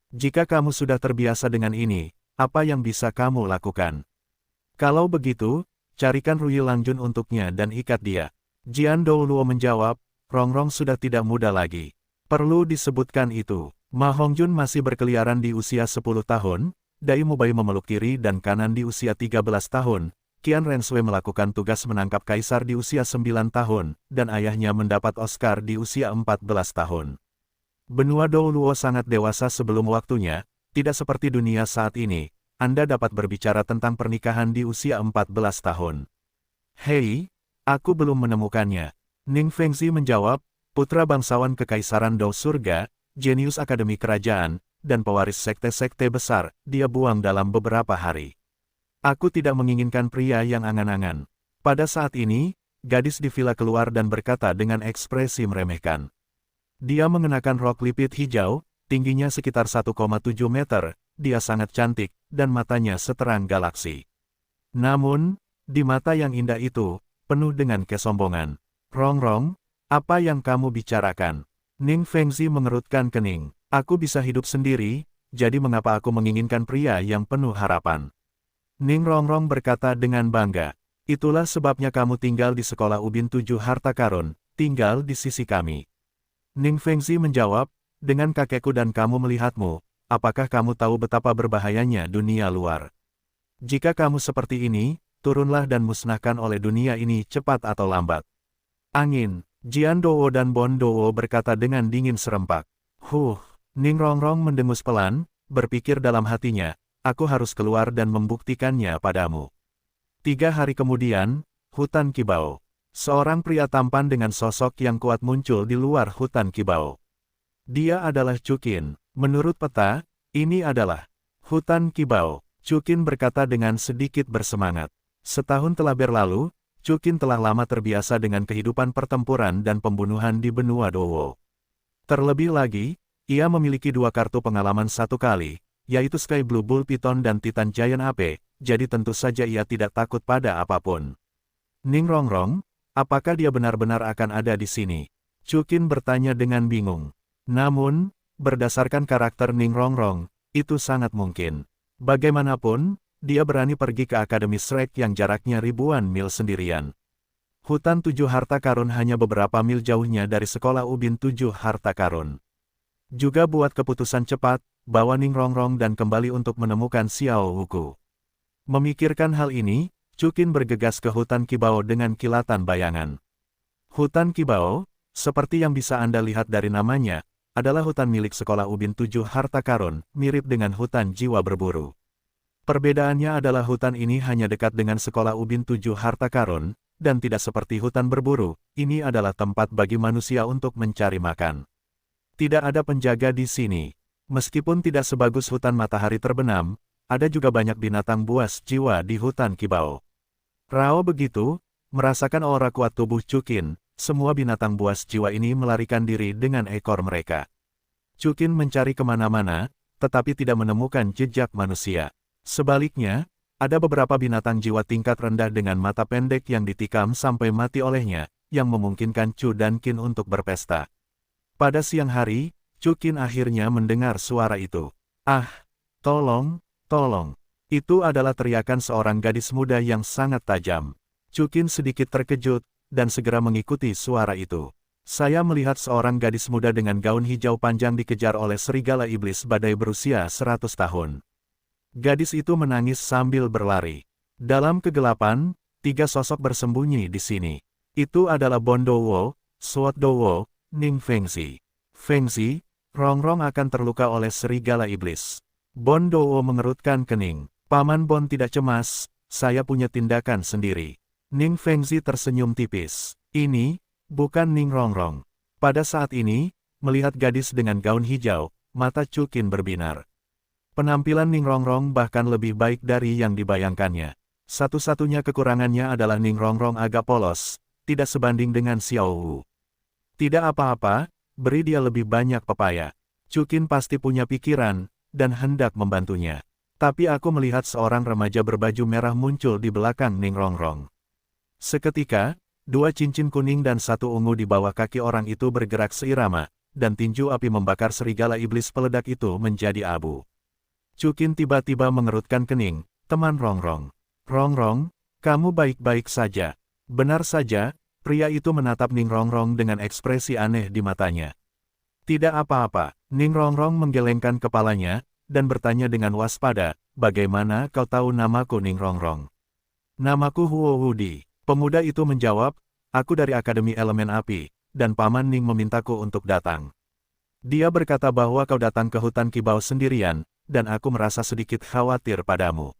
Jika kamu sudah terbiasa dengan ini, apa yang bisa kamu lakukan? Kalau begitu, carikan Rui Langjun untuknya dan ikat dia. Jian Douluo menjawab, Rongrong sudah tidak muda lagi. Perlu disebutkan itu, Ma Hongjun masih berkeliaran di usia 10 tahun, Dai Mubai memeluk kiri dan kanan di usia 13 tahun, Qian Renshui melakukan tugas menangkap kaisar di usia 9 tahun, dan ayahnya mendapat Oscar di usia 14 tahun. Benua Douluo sangat dewasa sebelum waktunya, tidak seperti dunia saat ini, Anda dapat berbicara tentang pernikahan di usia 14 tahun. Hei, aku belum menemukannya. Ning Fengzi menjawab, putra bangsawan Kekaisaran Dou Surga, jenius akademi kerajaan, dan pewaris sekte-sekte besar, dia buang dalam beberapa hari. Aku tidak menginginkan pria yang angan-angan. Pada saat ini, gadis di villa keluar dan berkata dengan ekspresi meremehkan. Dia mengenakan rok lipit hijau, tingginya sekitar 1,7 meter, dia sangat cantik, dan matanya seterang galaksi. Namun, di mata yang indah itu, penuh dengan kesombongan. Rongrong, apa yang kamu bicarakan? Ning Fengzi mengerutkan kening. Aku bisa hidup sendiri, jadi mengapa aku menginginkan pria yang penuh harapan? Ning Rongrong berkata dengan bangga. Itulah sebabnya kamu tinggal di sekolah Ubin Tujuh Harta Karun, tinggal di sisi kami. Ning Fengzi menjawab, dengan kakekku dan kamu melihatmu, apakah kamu tahu betapa berbahayanya dunia luar? Jika kamu seperti ini, turunlah dan musnahkan oleh dunia ini cepat atau lambat. Angin, Jian Dowo dan Bon Dowo berkata dengan dingin serempak. Ning Rongrong mendengus pelan, berpikir dalam hatinya, aku harus keluar dan membuktikannya padamu. 3 hari kemudian, hutan Qibao. Seorang pria tampan dengan sosok yang kuat muncul di luar hutan Qibao. Dia adalah Chuqin. Menurut peta, ini adalah hutan Qibao. Chuqin berkata dengan sedikit bersemangat. Setahun telah berlalu, Chuqin telah lama terbiasa dengan kehidupan pertempuran dan pembunuhan di benua Dowo. Terlebih lagi, ia memiliki 2 kartu pengalaman 1 kali, yaitu Sky Blue Bull Python dan Titan Giant AP, jadi tentu saja ia tidak takut pada apapun. Ning Rongrong, apakah dia benar-benar akan ada di sini? Chuqin bertanya dengan bingung. Namun, berdasarkan karakter Ning Rongrong, itu sangat mungkin. Bagaimanapun, dia berani pergi ke Akademi Shrek yang jaraknya ribuan mil sendirian. Hutan Tujuh Harta Karun hanya beberapa mil jauhnya dari sekolah Ubin Tujuh Harta Karun. Juga buat keputusan cepat, bawa Ning Rongrong dan kembali untuk menemukan Xiao Wuku. Memikirkan hal ini, Chuqin bergegas ke hutan Qibao dengan kilatan bayangan. Hutan Qibao, seperti yang bisa Anda lihat dari namanya, adalah hutan milik sekolah Ubin Tujuh Harta Karun, mirip dengan hutan jiwa berburu. Perbedaannya adalah hutan ini hanya dekat dengan sekolah Ubin Tujuh Harta Karun, dan tidak seperti hutan berburu, ini adalah tempat bagi manusia untuk mencari makan. Tidak ada penjaga di sini. Meskipun tidak sebagus hutan matahari terbenam, ada juga banyak binatang buas jiwa di hutan Qibao. Rao begitu, merasakan aura kuat tubuh Chuqin, semua binatang buas jiwa ini melarikan diri dengan ekor mereka. Chuqin mencari kemana-mana, tetapi tidak menemukan jejak manusia. Sebaliknya, ada beberapa binatang jiwa tingkat rendah dengan mata pendek yang ditikam sampai mati olehnya, yang memungkinkan Chu dan Qin untuk berpesta. Pada siang hari, Chuqin akhirnya mendengar suara itu. Ah, tolong, tolong. Itu adalah teriakan seorang gadis muda yang sangat tajam. Chukin sedikit terkejut, dan segera mengikuti suara itu. Saya melihat seorang gadis muda dengan gaun hijau panjang dikejar oleh serigala iblis badai berusia 100 tahun. Gadis itu menangis sambil berlari. Dalam kegelapan, 3 sosok bersembunyi di sini. Itu adalah Bon Dowo, Suot Dowo, Ning Fengzi. Fengzi, Rongrong akan terluka oleh serigala iblis. Bon Dowo mengerutkan kening. Paman Bon tidak cemas, saya punya tindakan sendiri. Ning Fengzi tersenyum tipis. Ini, bukan Ning Rongrong. Pada saat ini, melihat gadis dengan gaun hijau, mata Chukin berbinar. Penampilan Ning Rongrong bahkan lebih baik dari yang dibayangkannya. Satu-satunya kekurangannya adalah Ning Rongrong agak polos, tidak sebanding dengan Xiao Wu. Tidak apa-apa, beri dia lebih banyak pepaya. Chukin pasti punya pikiran, dan hendak membantunya. Tapi aku melihat seorang remaja berbaju merah muncul di belakang Ning Rongrong. Seketika, 2 cincin kuning dan 1 ungu di bawah kaki orang itu bergerak seirama, dan tinju api membakar serigala iblis peledak itu menjadi abu. Chukin tiba-tiba mengerutkan kening, teman Rongrong. Rongrong, kamu baik-baik saja. Benar saja, pria itu menatap Ning Rongrong dengan ekspresi aneh di matanya. Tidak apa-apa, Ning Rongrong menggelengkan kepalanya, dan bertanya dengan waspada, bagaimana kau tahu namaku Ning Rongrong? Namaku Huo Wudi. Pemuda itu menjawab, aku dari Akademi Elemen Api, dan Paman Ning memintaku untuk datang. Dia berkata bahwa kau datang ke hutan Kibao sendirian, dan aku merasa sedikit khawatir padamu.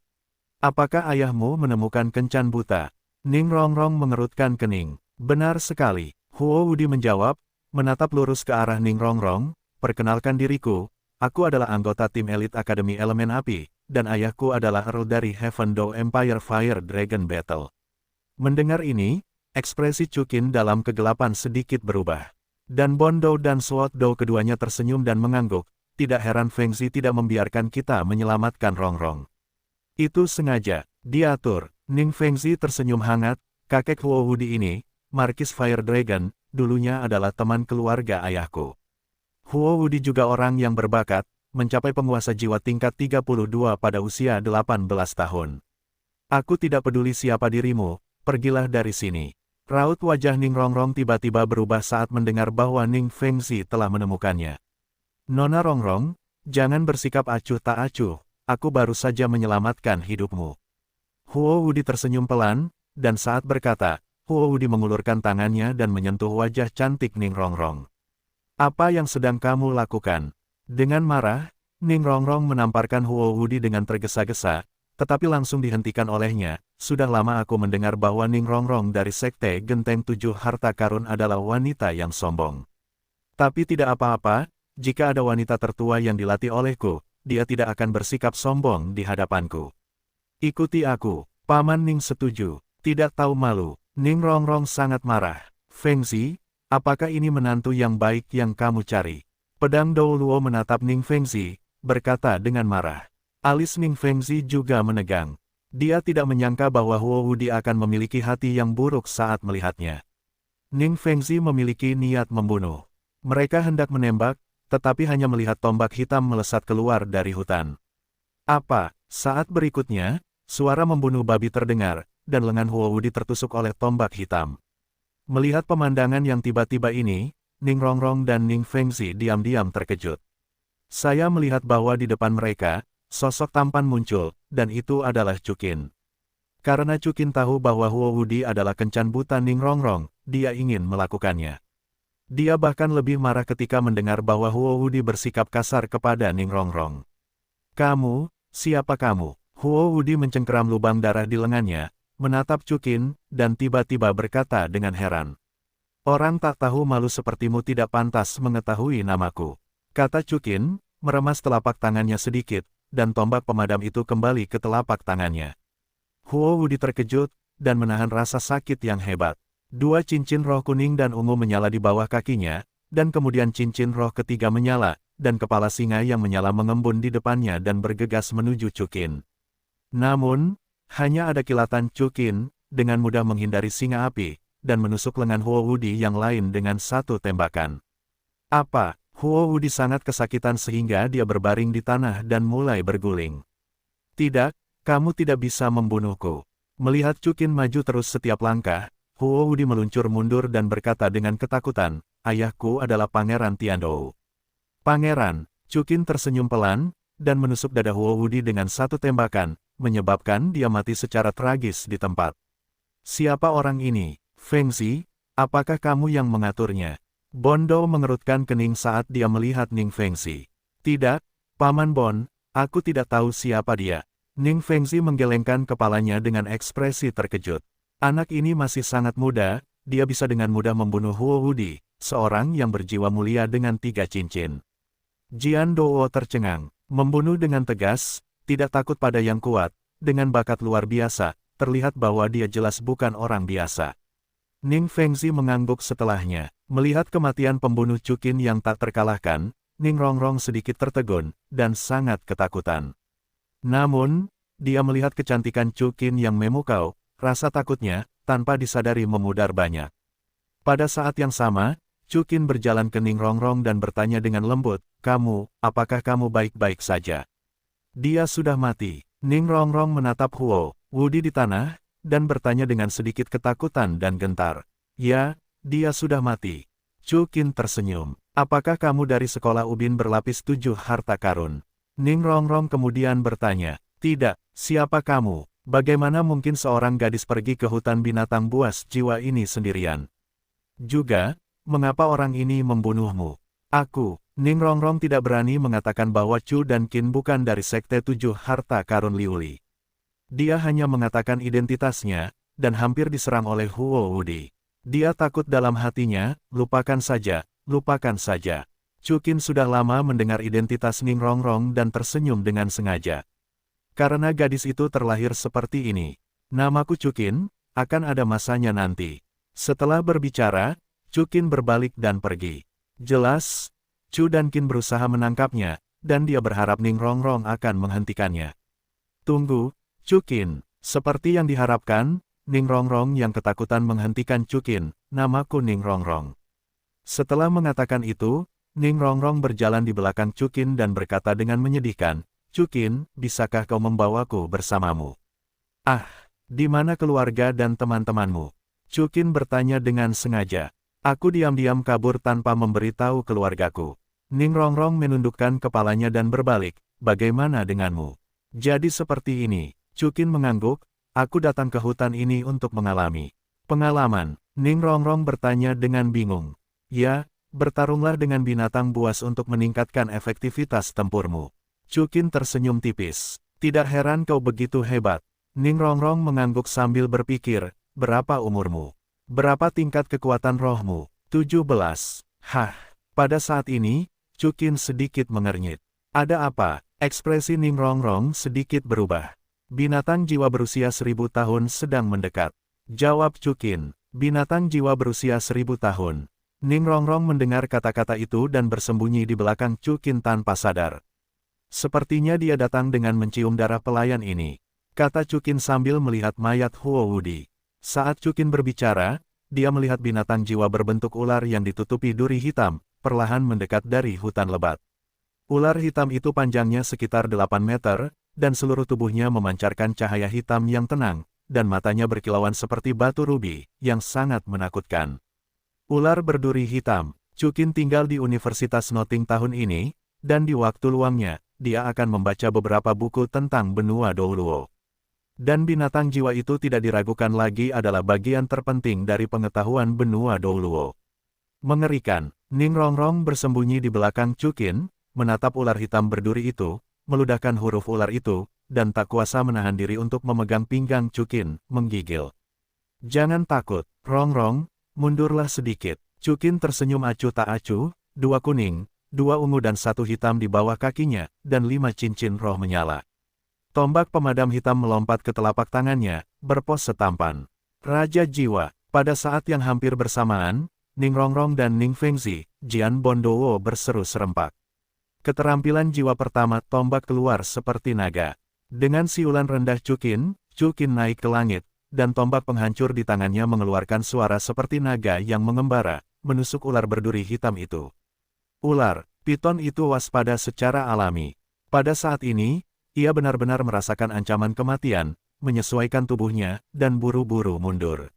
Apakah ayahmu menemukan kencan buta? Ning Rongrong mengerutkan kening. Benar sekali, Huo Wudi menjawab, menatap lurus ke arah Ning Rongrong, perkenalkan diriku, aku adalah anggota tim elit Akademi Elemen Api, dan ayahku adalah Earl dari Heaven Dow Empire Fire Dragon Battle. Mendengar ini, ekspresi Chukin dalam kegelapan sedikit berubah. Dan Bon Dow dan Suot Dow keduanya tersenyum dan mengangguk, tidak heran Fengzi tidak membiarkan kita menyelamatkan Rongrong. Itu sengaja, diatur. Ning Fengzi tersenyum hangat, kakek Huo Wudi ini, Markis Fire Dragon, dulunya adalah teman keluarga ayahku. Huo Wudi juga orang yang berbakat, mencapai penguasa jiwa tingkat 32 pada usia 18 tahun. Aku tidak peduli siapa dirimu, pergilah dari sini. Raut wajah Ning Rongrong tiba-tiba berubah saat mendengar bahwa Ning Fengzi telah menemukannya. Nona Rongrong, jangan bersikap acuh tak acuh, aku baru saja menyelamatkan hidupmu. Huo Wudi tersenyum pelan, dan saat berkata, Huo Wudi mengulurkan tangannya dan menyentuh wajah cantik Ning Rongrong. Apa yang sedang kamu lakukan? Dengan marah, Ning Rongrong menamparkan Huo Wudi dengan tergesa-gesa, tetapi langsung dihentikan olehnya. Sudah lama aku mendengar bahwa Ning Rongrong dari Sekte Genteng 7 Harta Karun adalah wanita yang sombong. Tapi tidak apa-apa, jika ada wanita tertua yang dilatih olehku, dia tidak akan bersikap sombong di hadapanku. Ikuti aku, Paman Ning setuju, tidak tahu malu. Ning Rongrong sangat marah. Fengzi, apakah ini menantu yang baik yang kamu cari? Pedang Dou Luo menatap Ning Fengzi, berkata dengan marah. Alis Ning Fengzi juga menegang. Dia tidak menyangka bahwa Huo Wudi akan memiliki hati yang buruk saat melihatnya. Ning Fengzi memiliki niat membunuh. Mereka hendak menembak, tetapi hanya melihat tombak hitam melesat keluar dari hutan. Apa? Saat berikutnya, suara membunuh babi terdengar, dan lengan Huo Wudi tertusuk oleh tombak hitam. Melihat pemandangan yang tiba-tiba ini, Ning Rongrong dan Ning Fengzi diam-diam terkejut. Saya melihat bahwa di depan mereka, sosok tampan muncul, dan itu adalah Chukin. Karena Chukin tahu bahwa Huo Wudi adalah kencan buta Ning Rongrong, dia ingin melakukannya. Dia bahkan lebih marah ketika mendengar bahwa Huo Wudi bersikap kasar kepada Ning Rongrong. Kamu, siapa kamu? Huo Wudi mencengkeram lubang darah di lengannya, menatap Chukin, dan tiba-tiba berkata dengan heran. Orang tak tahu malu sepertimu tidak pantas mengetahui namaku. Kata Chukin, meremas telapak tangannya sedikit, dan tombak pemadam itu kembali ke telapak tangannya. Huo Wudi terkejut, dan menahan rasa sakit yang hebat. 2 cincin roh kuning dan ungu menyala di bawah kakinya, dan kemudian cincin roh ketiga menyala, dan kepala singa yang menyala mengembun di depannya dan bergegas menuju Chukin. Namun, hanya ada kilatan Chukin, dengan mudah menghindari singa api, dan menusuk lengan Huo Wudi yang lain dengan 1 tembakan. Apa? Huo Wudi sangat kesakitan sehingga dia berbaring di tanah dan mulai berguling. Tidak, Kamu tidak bisa membunuhku. Melihat Chukin maju terus setiap langkah, Huo Wudi meluncur mundur dan berkata dengan ketakutan, ayahku adalah Pangeran Tiandou. Pangeran, Chukin tersenyum pelan, dan menusuk dada Huo Wudi dengan satu tembakan, menyebabkan dia mati secara tragis di tempat. Siapa orang ini? Fengzi, apakah kamu yang mengaturnya? Bondo mengerutkan kening saat dia melihat Ning Fengzi. Tidak, Paman Bon, aku tidak tahu siapa dia. Ning Fengzi menggelengkan kepalanya dengan ekspresi terkejut. Anak ini masih sangat muda, dia bisa dengan mudah membunuh Huo Wudi, seorang yang berjiwa mulia dengan 3 cincin. Jian Dou tercengang, membunuh dengan tegas, tidak takut pada yang kuat, dengan bakat luar biasa, terlihat bahwa dia jelas bukan orang biasa. Ning Fengzi mengangguk setelahnya, melihat kematian pembunuh Chukin yang tak terkalahkan, Ning Rongrong sedikit tertegun, dan sangat ketakutan. Namun, dia melihat kecantikan Chukin yang memukau, rasa takutnya, tanpa disadari memudar banyak. Pada saat yang sama, Chukin berjalan ke Ning Rongrong dan bertanya dengan lembut, apakah kamu baik-baik saja? Dia sudah mati. Ning Rongrong menatap Huo Wudi di tanah, dan bertanya dengan sedikit ketakutan dan gentar. Ya, dia sudah mati. Chukin tersenyum. Apakah kamu dari sekolah ubin berlapis 7 harta karun? Ning Rongrong kemudian bertanya, tidak, siapa kamu? Bagaimana mungkin seorang gadis pergi ke hutan binatang buas jiwa ini sendirian? Juga, mengapa orang ini membunuhmu? Aku, Ning Rongrong tidak berani mengatakan bahwa Chu dan Qin bukan dari sekte 7 harta karun Liuli. Dia hanya mengatakan identitasnya, dan hampir diserang oleh Huo Wudi. Dia takut dalam hatinya, lupakan saja. Chukin sudah lama mendengar identitas Ning Rongrong dan tersenyum dengan sengaja. Karena gadis itu terlahir seperti ini. Namaku Chukin, akan ada masanya nanti. Setelah berbicara, Chukin berbalik dan pergi. Jelas, Chu dan Qin berusaha menangkapnya, dan dia berharap Ning Rongrong akan menghentikannya. Tunggu, Chukin. Seperti yang diharapkan, Ning Rongrong yang ketakutan menghentikan Chukin, namaku Ning Rongrong. Setelah mengatakan itu, Ning Rongrong berjalan di belakang Chukin dan berkata dengan menyedihkan, Chukin, bisakah kau membawaku bersamamu? Ah, di mana keluarga dan teman-temanmu? Chukin bertanya dengan sengaja. Aku diam-diam kabur tanpa memberitahu keluargaku. Ning Rongrong menundukkan kepalanya dan berbalik, bagaimana denganmu? Jadi seperti ini, Chukin mengangguk, aku datang ke hutan ini untuk mengalami pengalaman. Ning Rongrong bertanya dengan bingung. Ya, bertarunglah dengan binatang buas untuk meningkatkan efektivitas tempurmu. Chukin tersenyum tipis. Tidak heran kau begitu hebat. Ning Rongrong mengangguk sambil berpikir, berapa umurmu? Berapa tingkat kekuatan rohmu? 17. Hah. Pada saat ini, Chukin sedikit mengernyit. Ada apa? Ekspresi Ning Rongrong sedikit berubah. Binatang jiwa berusia 1000 tahun sedang mendekat. Jawab Chukin. Binatang jiwa berusia 1000 tahun. Ning Rongrong mendengar kata-kata itu dan bersembunyi di belakang Chukin tanpa sadar. Sepertinya dia datang dengan mencium darah pelayan ini, kata Chukin sambil melihat mayat Huo Wudi. Saat Chukin berbicara, dia melihat binatang jiwa berbentuk ular yang ditutupi duri hitam, perlahan mendekat dari hutan lebat. Ular hitam itu panjangnya sekitar 8 meter, dan seluruh tubuhnya memancarkan cahaya hitam yang tenang, dan matanya berkilauan seperti batu rubi, yang sangat menakutkan. Ular berduri hitam. Chukin tinggal di Universitas Noting tahun ini, dan di waktu luangnya, dia akan membaca beberapa buku tentang benua Douluo. Dan binatang jiwa itu tidak diragukan lagi adalah bagian terpenting dari pengetahuan benua Douluo. Mengerikan, Ning Rongrong bersembunyi di belakang Chukin, menatap ular hitam berduri itu, meludahkan huruf ular itu, dan tak kuasa menahan diri untuk memegang pinggang Chukin, menggigil. Jangan takut, Rongrong. Mundurlah sedikit. Chukin tersenyum acuh tak acuh, 2 kuning, 2 ungu dan 1 hitam di bawah kakinya, dan 5 cincin roh menyala. Tombak pemadam hitam melompat ke telapak tangannya, berpos setampan. Raja Jiwa. Pada saat yang hampir bersamaan, Ning Rongrong dan Ning Fengzi, Jian Bondowo berseru serempak. Keterampilan jiwa pertama tombak keluar seperti naga. Dengan siulan rendah Chukin naik ke langit, dan tombak penghancur di tangannya mengeluarkan suara seperti naga yang mengembara, menusuk ular berduri hitam itu. Ular, piton itu waspada secara alami. Pada saat ini, Ia benar-benar merasakan ancaman kematian, menyesuaikan tubuhnya, dan buru-buru mundur.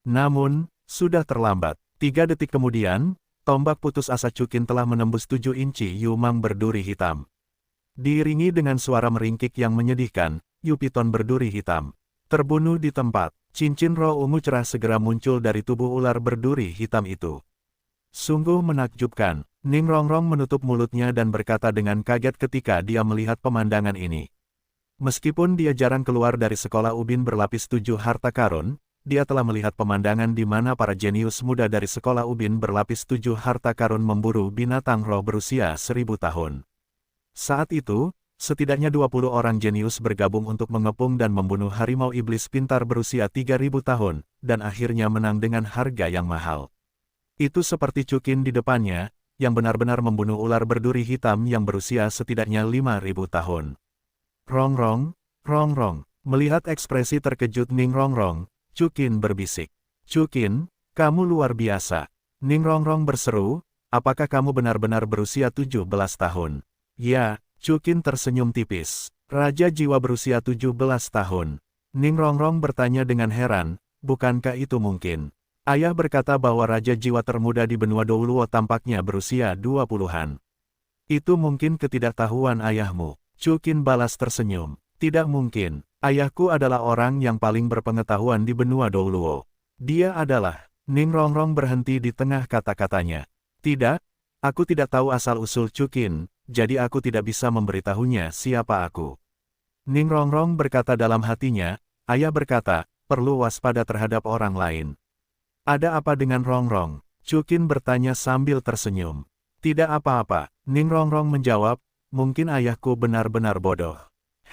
Namun, sudah terlambat. 3 detik kemudian, tombak putus asa Chukin telah menembus 7 inci Yumang berduri hitam. Diiringi dengan suara meringkik yang menyedihkan, Yupiton berduri hitam terbunuh di tempat. Cincin roh ungu cerah segera muncul dari tubuh ular berduri hitam itu. Sungguh menakjubkan. Ning Rongrong menutup mulutnya dan berkata dengan kaget ketika dia melihat pemandangan ini. Meskipun dia jarang keluar dari sekolah ubin berlapis 7 harta karun, dia telah melihat pemandangan di mana para jenius muda dari sekolah ubin berlapis 7 harta karun memburu binatang roh berusia 1000 tahun. Saat itu, setidaknya 20 orang jenius bergabung untuk mengepung dan membunuh harimau iblis pintar berusia 3000 tahun, dan akhirnya menang dengan harga yang mahal. Itu seperti Chukin di depannya, yang benar-benar membunuh ular berduri hitam yang berusia setidaknya 5000 tahun. Rongrong, Rongrong. Melihat ekspresi terkejut Ning Rongrong, Chukin berbisik. Chukin, kamu luar biasa. Ning Rongrong berseru, apakah kamu benar-benar berusia 17 tahun? Ya, Chukin tersenyum tipis. Raja jiwa berusia 17 tahun. Ning Rongrong bertanya dengan heran, bukankah itu mungkin? Ayah berkata bahwa raja jiwa termuda di benua Douluo tampaknya berusia 20-an. Itu mungkin ketidaktahuan ayahmu. Chukin balas tersenyum. Tidak mungkin. Ayahku adalah orang yang paling berpengetahuan di benua Douluo. Dia adalah... Ning Rongrong berhenti di tengah kata-katanya. Tidak, aku tidak tahu asal-usul Chukin, jadi aku tidak bisa memberitahunya siapa aku. Ning Rongrong berkata dalam hatinya, ayah berkata, perlu waspada terhadap orang lain. Ada apa dengan Rongrong? Chukin bertanya sambil tersenyum. Tidak apa-apa, Ning Rongrong menjawab, mungkin ayahku benar-benar bodoh.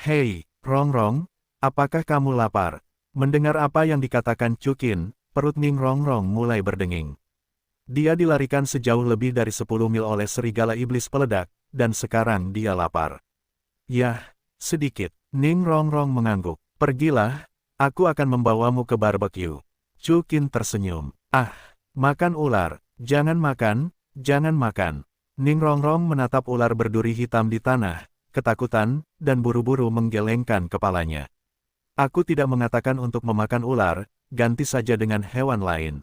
Hei, Rongrong, apakah kamu lapar? Mendengar apa yang dikatakan Chukin, perut Ning Rongrong mulai berdenging. Dia dilarikan sejauh lebih dari 10 mil oleh serigala iblis peledak, dan sekarang dia lapar. Yah, sedikit. Ning Rongrong mengangguk. Pergilah, aku akan membawamu ke barbecue. Chukin tersenyum. Ah, makan ular. Jangan makan, jangan makan. Ning Rongrong menatap ular berduri hitam di tanah, ketakutan, dan buru-buru menggelengkan kepalanya. Aku tidak mengatakan untuk memakan ular, ganti saja dengan hewan lain.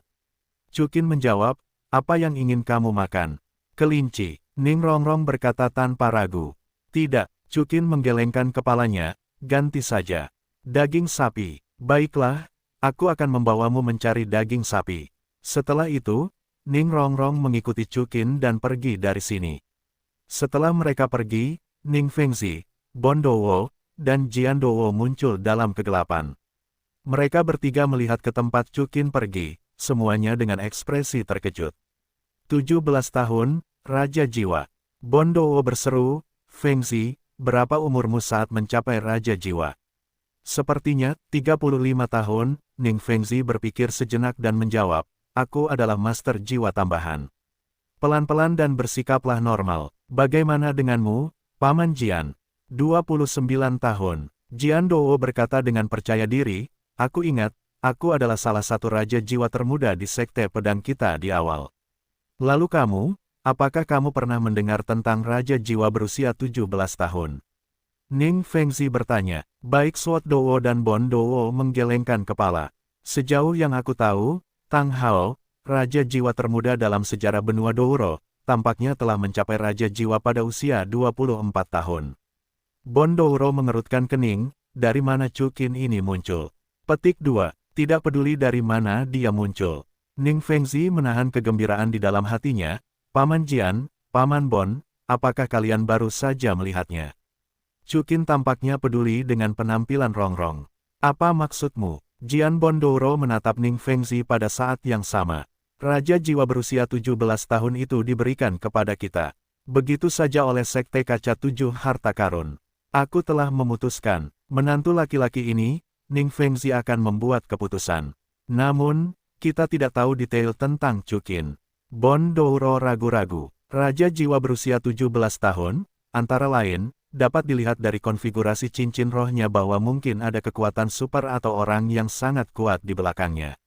Chukin menjawab, apa yang ingin kamu makan? Kelinci. Ning Rongrong berkata tanpa ragu. Tidak, Chukin menggelengkan kepalanya, ganti saja. Daging sapi. Baiklah, aku akan membawamu mencari daging sapi. Setelah itu, Ning Rongrong mengikuti Chukin dan pergi dari sini. Setelah mereka pergi, Ning Fengzi, Bondowo, dan Jiandowo muncul dalam kegelapan. Mereka bertiga melihat ke tempat Chukin pergi, semuanya dengan ekspresi terkejut. 17 tahun, Raja Jiwa. Bondowo berseru, Fengzi, berapa umurmu saat mencapai Raja Jiwa? Sepertinya, 35 tahun, Ning Fengzi berpikir sejenak dan menjawab, aku adalah Master Jiwa tambahan. Pelan-pelan dan bersikaplah normal. Bagaimana denganmu, Paman Jian? 29 tahun. Jiandowo berkata dengan percaya diri, aku ingat, aku adalah salah satu Raja Jiwa termuda di Sekte Pedang kita di awal. Lalu kamu, apakah kamu pernah mendengar tentang Raja Jiwa berusia 17 tahun? Ning Fengzi bertanya. Baik Suotdowo dan Bondowo menggelengkan kepala. Sejauh yang aku tahu, Tang Hao, Raja Jiwa termuda dalam sejarah benua Douro, tampaknya telah mencapai Raja Jiwa pada usia 24 tahun. Bondouro mengerutkan kening, dari mana Chukin ini muncul? Petik 2. Tidak peduli dari mana dia muncul. Ning Fengzi menahan kegembiraan di dalam hatinya, Paman Jian, Paman Bon, apakah kalian baru saja melihatnya? Chukin tampaknya peduli dengan penampilan Rongrong. Apa maksudmu? Jian Bondouro menatap Ning Fengzi pada saat yang sama. Raja Jiwa berusia 17 tahun itu diberikan kepada kita. Begitu saja oleh Sekte Kaca 7 Harta Karun. Aku telah memutuskan, menantu laki-laki ini, Ning Fengzi akan membuat keputusan. Namun, kita tidak tahu detail tentang Chukin. Bondouro ragu-ragu. Raja Jiwa berusia 17 tahun, antara lain, dapat dilihat dari konfigurasi cincin rohnya bahwa mungkin ada kekuatan super atau orang yang sangat kuat di belakangnya.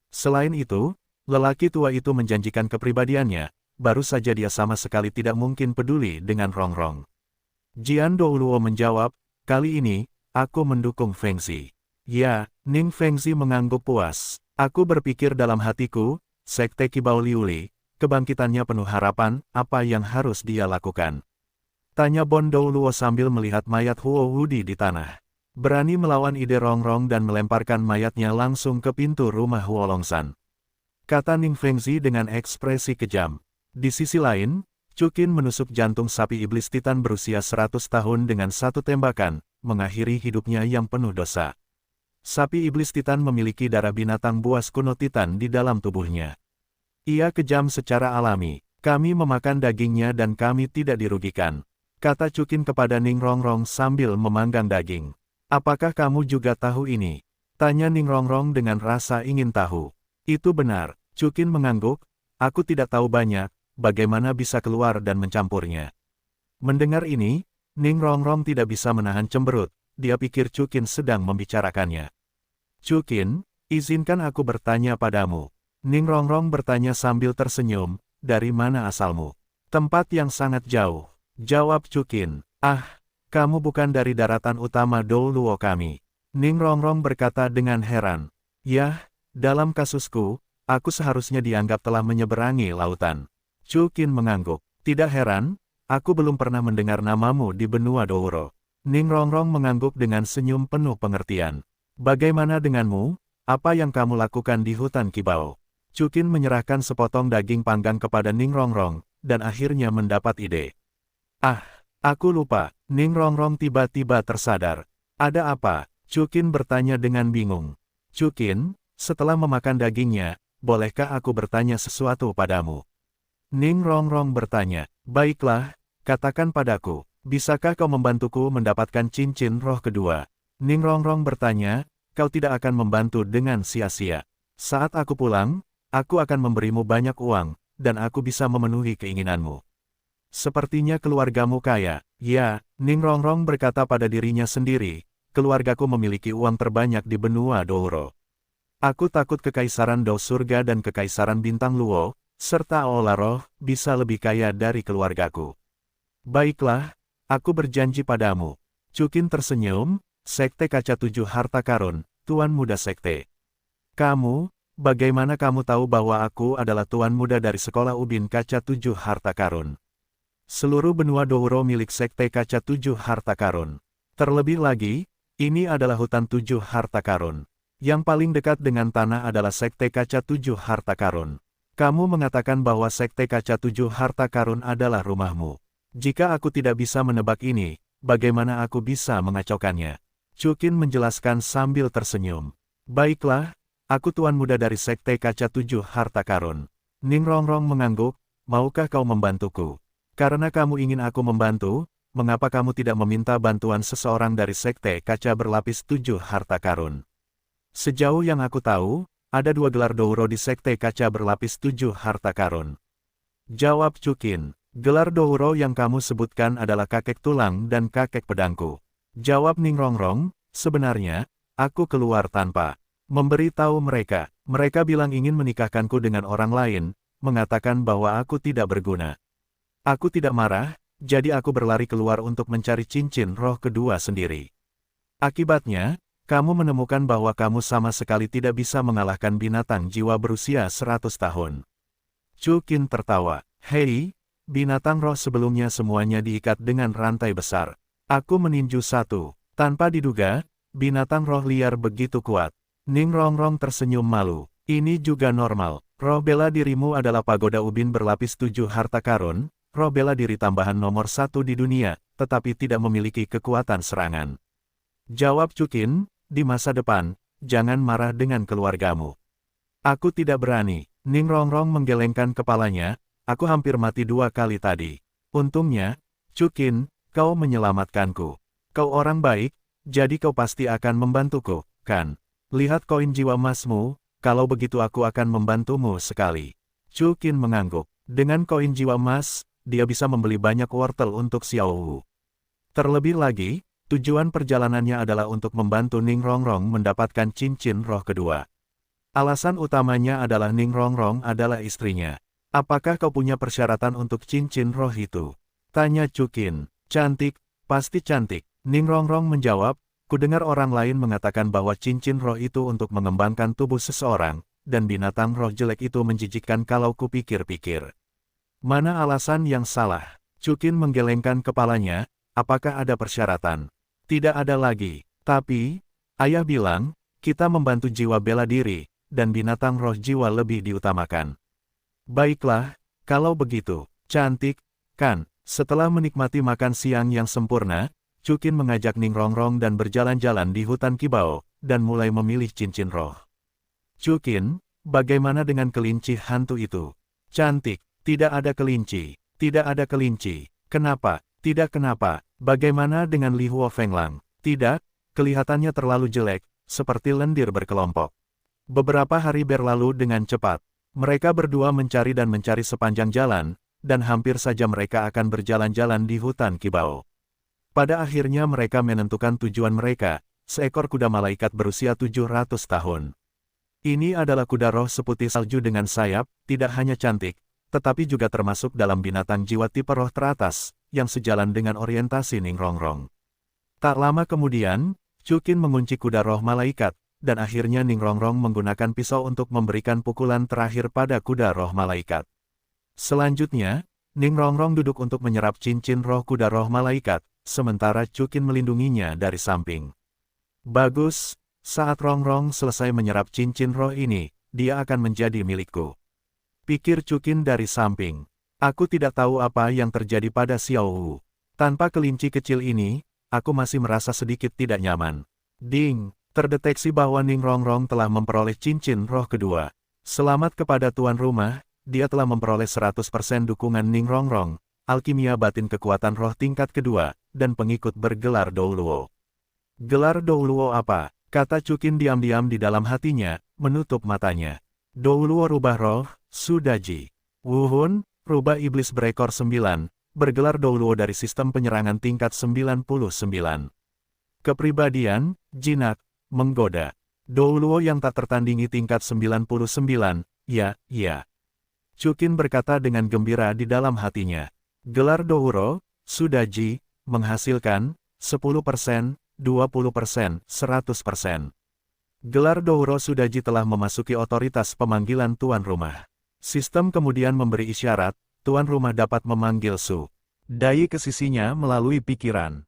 Selain itu, lelaki tua itu menjanjikan kepribadiannya, baru saja dia sama sekali tidak mungkin peduli dengan Rongrong. Jian Douluo menjawab, kali ini, aku mendukung Fengzi. Ya, Ning Fengzi mengangguk puas. Aku berpikir dalam hatiku, Sekte Kibao Liuli, kebangkitannya penuh harapan, apa yang harus dia lakukan? Tanya Bon Douluo sambil melihat mayat Huo Wudi di tanah. Berani melawan ide Rongrong dan melemparkan mayatnya langsung ke pintu rumah Huo Longsan. Kata Ning Fengzi dengan ekspresi kejam. Di sisi lain, Chukin menusuk jantung sapi iblis Titan berusia 100 tahun dengan satu tembakan, mengakhiri hidupnya yang penuh dosa. Sapi iblis Titan memiliki darah binatang buas kuno Titan di dalam tubuhnya. Ia kejam secara alami. Kami memakan dagingnya dan kami tidak dirugikan. Kata Chukin kepada Ning Rongrong sambil memanggang daging. Apakah kamu juga tahu ini? Tanya Ning Rongrong dengan rasa ingin tahu. Itu benar, Chukin mengangguk. Aku tidak tahu banyak, bagaimana bisa keluar dan mencampurnya. Mendengar ini, Ning Rongrong tidak bisa menahan cemberut. Dia pikir Chukin sedang membicarakannya. Chukin, izinkan aku bertanya padamu. Ning Rongrong bertanya sambil tersenyum, dari mana asalmu? Tempat yang sangat jauh. Jawab Chukin. Ah, kamu bukan dari daratan utama Douluo kami. Ning Rongrong berkata dengan heran. Yah, dalam kasusku, aku seharusnya dianggap telah menyeberangi lautan. Chukin mengangguk. Tidak heran, aku belum pernah mendengar namamu di benua Douro. Ning Rongrong mengangguk dengan senyum penuh pengertian. Bagaimana denganmu? Apa yang kamu lakukan di hutan Kibao? Chukin menyerahkan sepotong daging panggang kepada Ning Rongrong, dan akhirnya mendapat ide. Ah, aku lupa. Ning Rongrong tiba-tiba tersadar. Ada apa? Chukin bertanya dengan bingung. Chukin, setelah memakan dagingnya, bolehkah aku bertanya sesuatu padamu? Ning Rongrong bertanya. Baiklah, katakan padaku, bisakah kau membantuku mendapatkan cincin roh kedua? Ning Rongrong bertanya, kau tidak akan membantu dengan sia-sia. Saat aku pulang, aku akan memberimu banyak uang, dan aku bisa memenuhi keinginanmu. Sepertinya keluargamu kaya. Ya, Ning Rongrong berkata pada dirinya sendiri, keluargaku memiliki uang terbanyak di benua Douro. Aku takut Kekaisaran Dou Surga dan Kekaisaran Bintang Luo, serta Aola Roh, bisa lebih kaya dari keluargaku. Baiklah, aku berjanji padamu. Chukin tersenyum, Sekte Kaca Tujuh Harta Karun, Tuan Muda Sekte. Kamu, bagaimana kamu tahu bahwa aku adalah Tuan Muda dari Sekolah Ubin Kaca Tujuh Harta Karun? Seluruh benua Douro milik Sekte Kaca Tujuh Harta Karun. Terlebih lagi, ini adalah hutan Tujuh Harta Karun. Yang paling dekat dengan tanah adalah Sekte Kaca Tujuh Harta Karun. Kamu mengatakan bahwa Sekte Kaca Tujuh Harta Karun adalah rumahmu. Jika aku tidak bisa menebak ini, bagaimana aku bisa mengacaukannya? Chukin menjelaskan sambil tersenyum. Baiklah, aku Tuan Muda dari Sekte Kaca Tujuh Harta Karun. Ning Rongrong mengangguk, maukah kau membantuku? Karena kamu ingin aku membantu, mengapa kamu tidak meminta bantuan seseorang dari Sekte Kaca Berlapis Tujuh Harta Karun? Sejauh yang aku tahu, ada 2 gelar Douro di Sekte Kaca Berlapis Tujuh Harta Karun. Jawab Chukin. Gelar Douro yang kamu sebutkan adalah kakek tulang dan kakek pedangku. Jawab Ning Rongrong, sebenarnya, aku keluar tanpa memberitahu mereka. Mereka bilang ingin menikahkanku dengan orang lain, mengatakan bahwa aku tidak berguna. Aku tidak marah, jadi aku berlari keluar untuk mencari cincin roh kedua sendiri. Akibatnya, kamu menemukan bahwa kamu sama sekali tidak bisa mengalahkan binatang jiwa berusia 100 tahun. Chukin tertawa. Hei, binatang roh sebelumnya semuanya diikat dengan rantai besar. Aku meninju satu. Tanpa diduga, binatang roh liar begitu kuat. Ning Rongrong tersenyum malu. Ini juga normal. Roh bela dirimu adalah pagoda ubin berlapis 7 harta karun. Roh bela diri tambahan nomor 1 di dunia, tetapi tidak memiliki kekuatan serangan. Jawab Chukin, di masa depan, jangan marah dengan keluargamu. Aku tidak berani. Ning Rongrong menggelengkan kepalanya, aku hampir mati 2 kali tadi. Untungnya, Chukin, kau menyelamatkanku. Kau orang baik, jadi kau pasti akan membantuku, kan? Lihat koin jiwa emasmu, kalau begitu aku akan membantumu sekali. Chukin mengangguk. Dengan koin jiwa emas, dia bisa membeli banyak wortel untuk Xiao Wu. Terlebih lagi, tujuan perjalanannya adalah untuk membantu Ning Rongrong mendapatkan cincin roh kedua. Alasan utamanya adalah Ning Rongrong adalah istrinya. Apakah kau punya persyaratan untuk cincin roh itu? Tanya Chukin. Cantik, pasti cantik. Ning Rongrong menjawab, kudengar orang lain mengatakan bahwa cincin roh itu untuk mengembangkan tubuh seseorang, dan binatang roh jelek itu menjijikkan kalau kupikir-pikir. Mana alasan yang salah? Chukin menggelengkan kepalanya, apakah ada persyaratan? Tidak ada lagi. Tapi, ayah bilang, kita membantu jiwa bela diri, dan binatang roh jiwa lebih diutamakan. Baiklah, kalau begitu, cantik, kan? Setelah menikmati makan siang yang sempurna, Chukin mengajak Ning Rongrong dan berjalan-jalan di hutan Kibao, dan mulai memilih cincin roh. Chukin, bagaimana dengan kelinci hantu itu? Cantik, tidak ada kelinci. Tidak ada kelinci. Kenapa? Tidak kenapa. Bagaimana dengan Li Huo Fenglang? Tidak, kelihatannya terlalu jelek, seperti lendir berkelompok. Beberapa hari berlalu dengan cepat. Mereka berdua mencari dan mencari sepanjang jalan, dan hampir saja mereka akan berjalan-jalan di hutan Kibao. Pada akhirnya mereka menentukan tujuan mereka, seekor kuda malaikat berusia 700 tahun. Ini adalah kuda roh seputih salju dengan sayap, tidak hanya cantik, tetapi juga termasuk dalam binatang jiwa tipe roh teratas, yang sejalan dengan orientasi Ning Rongrong. Tak lama kemudian, Chukin mengunci kuda roh malaikat, dan akhirnya Ning Rongrong menggunakan pisau untuk memberikan pukulan terakhir pada kuda roh malaikat. Selanjutnya, Ning Rongrong duduk untuk menyerap cincin roh kuda roh malaikat, sementara Chukin melindunginya dari samping. Bagus, saat Rongrong selesai menyerap cincin roh ini, dia akan menjadi milikku. Pikir Chukin dari samping. Aku tidak tahu apa yang terjadi pada Xiao Wu. Tanpa kelinci kecil ini, aku masih merasa sedikit tidak nyaman. Ding, terdeteksi bahwa Ning Rongrong telah memperoleh cincin roh kedua. Selamat kepada tuan rumah, dia telah memperoleh 100% dukungan Ning Rongrong, alkimia batin kekuatan roh tingkat kedua, dan pengikut bergelar Douluo. Gelar Douluo apa? Kata Chukin diam-diam di dalam hatinya, menutup matanya. Douluo rubah roh, Sudaji. Wuhun, rubah iblis berekor 9, bergelar Douluo dari sistem penyerangan tingkat 99. Kepribadian, jinak, menggoda. Douluo yang tak tertandingi tingkat 99, ya. Chukin berkata dengan gembira di dalam hatinya. Gelar Douluo, Sudaji, menghasilkan 10%, 20%, 100%. Gelar Douluo Sudaji telah memasuki otoritas pemanggilan tuan rumah. Sistem kemudian memberi isyarat, tuan rumah dapat memanggil Su Dai ke sisinya melalui pikiran.